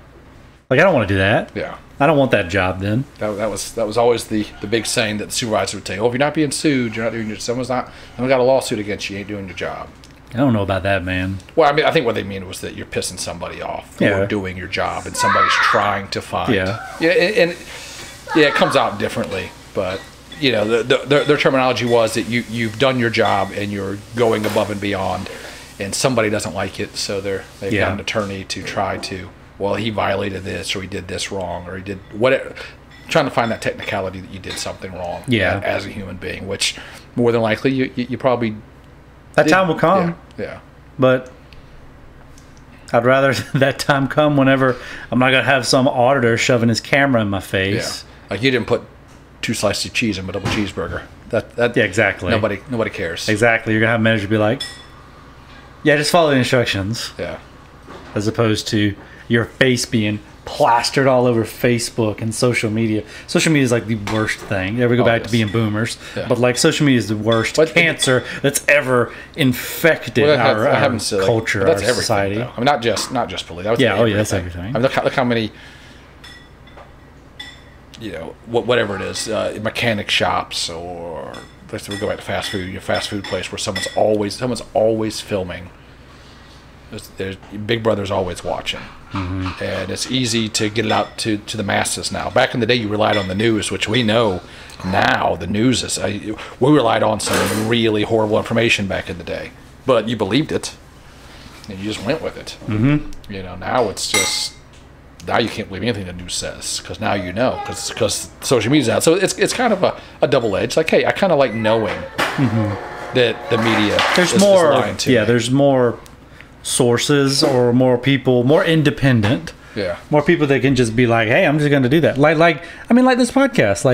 Like I don't want to do that. Yeah. I don't want that job then. That was always the big saying that the supervisor would say, oh, if you're not being sued, you're not doing your, someone got a lawsuit against you, you ain't doing your job. I don't know about that, man. Well, I mean, I think what they mean was that you're pissing somebody off for doing your job, and somebody's trying to find. Yeah, and it comes out differently, but you know, their terminology was that you've done your job and you're going above and beyond, and somebody doesn't like it, so they've got an attorney to try to. Well, he violated this, or he did this wrong, or he did whatever. Trying to find that technicality that you did something wrong as a human being, which more than likely you probably that time will come. Yeah. But I'd rather that time come whenever I'm not going to have some auditor shoving his camera in my face. Yeah. Like you didn't put 2 slices of cheese in a double cheeseburger. That exactly. Nobody cares. Exactly. You're going to have a manager be like, yeah, just follow the instructions. Yeah. As opposed to your face being plastered all over Facebook and social media. Social media is like the worst thing. There we go back to being boomers. Yeah. But like social media is the worst cancer that's ever infected our culture, our society. Though. I mean, not just police. That's everything. I mean, look how many, whatever it is, mechanic shops, or let's say we go back to fast food. Your fast food place where someone's always filming. There's Big Brother's always watching, and it's easy to get it out to the masses now. Back in the day, you relied on the news, which we know now the news is. We relied on some really horrible information back in the day, but you believed it, and you just went with it. Now it's just now you can't believe anything the news says because now because social media's out. So it's kind of a double edge. Like, hey, I kind of like knowing that the media is lying to me. There's more sources or more people, more independent, more people that can just be like, hey, I'm just going to do that. Like this podcast,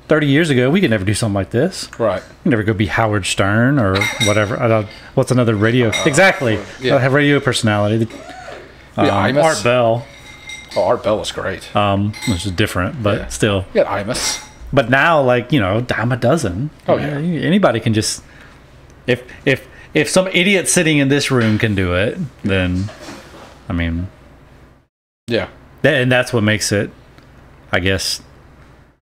30 years ago we could never do something like this, right? We'd never go be Howard Stern or whatever. What's another radio exactly have radio personality, Art Bell. Art Bell was great, which is different, but still Imus. But now dime a dozen. Anybody can just if some idiot sitting in this room can do it, then, I mean... Yeah. And that's what makes it, I guess,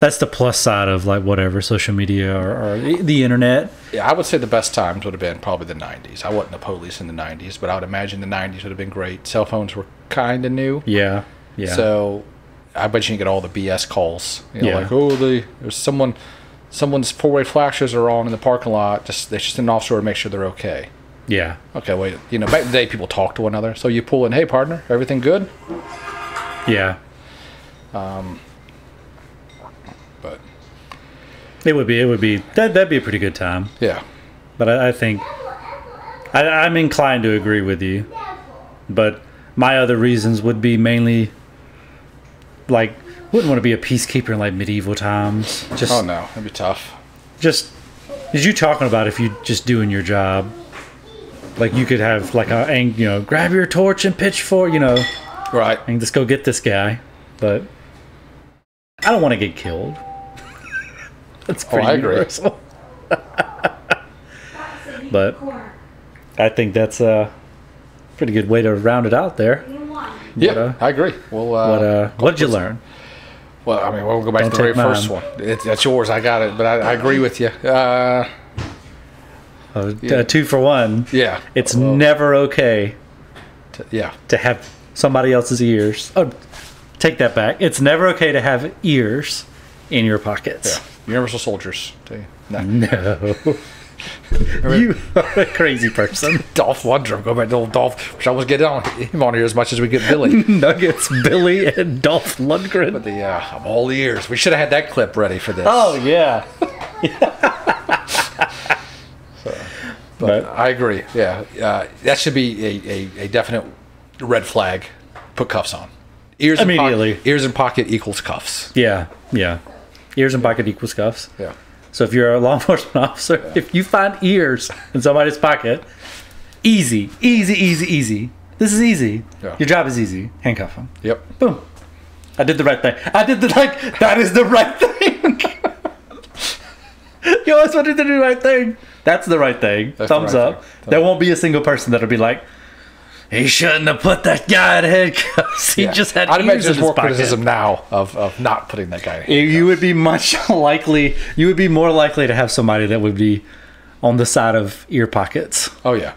That's the plus side of like whatever social media or the internet. Yeah, I would say the best times would have been probably the 90s. I wasn't the police in the 90s, but I would imagine the 90s would have been great. Cell phones were kind of new. Yeah. So I bet you can get all the BS calls. You know, Yeah. like, oh, there's someone's four-way flashers are on in the parking lot. They just an officer to make sure they're okay. Yeah. Okay, wait. You know, back in the day, people talk to one another. So you pull in, hey, partner, everything good? Yeah. But It would be that'd be a pretty good time. yeah, But I think I'm inclined to agree with you. But my other reasons would be mainly like wouldn't want to be a peacekeeper in like medieval times. Just oh no, that'd be tough. just as you talking about if you just doing your job. Like you could have like grab your torch and pitchfork, Right. and just go get this guy. But I don't want to get killed. That's pretty I agree. universal. But I think that's a pretty good way to round it out there. Yeah, I agree. Well, What'd you learn? Well, I mean, we'll go back Don't to the very take first mine. one. That's yours. I got it, but I agree with you. 2 for 1. Yeah. It's never okay Yeah. to have somebody else's ears. Oh, take that back. It's never okay to have ears in your pockets. Yeah. Universal soldiers. Tell you. No. No. You are a crazy person. Dolph Lundgren. Go back to old Dolph. Wish I was getting him on here as much as we get Billy. Nuggets, Billy, and Dolph Lundgren. But of all the ears, we should have had that clip ready for this. Oh, yeah. But I agree. Yeah, that should be a definite red flag. Put cuffs on. Ears Immediately. Ears in pocket equals cuffs. Yeah. Ears in pocket equals cuffs. Yeah. So if you're a law enforcement officer, if you find ears in somebody's pocket, easy. This is easy. Yeah. Your job is easy. Handcuff them. Yep. Boom. I did the right thing. That is the right thing. You always want to do the right thing. That's the right thing. That's the Thumbs right up. thing. There won't be a single person that'll be like, he shouldn't have put that guy in handcuffs. He just had I'd ears imagine in there's his more pocket. criticism now of not putting that guy in. You would be much likely. You would be more likely to have somebody that would be on the side of ear pockets. Oh yeah.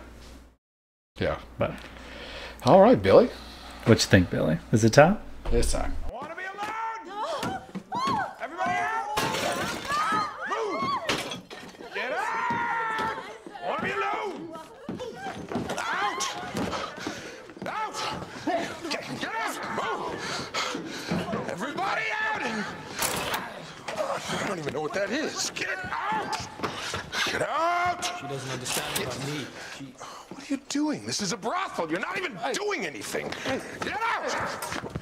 Yeah. But All right, Billy. what you think, Billy? Is it time? This time. I want to be alone! Everybody out! Move! Get out! I want to be alone! Out! Out! Get out! Move! Everybody out! I don't even know what that is. Get out! Get out! She doesn't understand about me. What are you doing? This is a brothel. You're not even doing anything. Get out!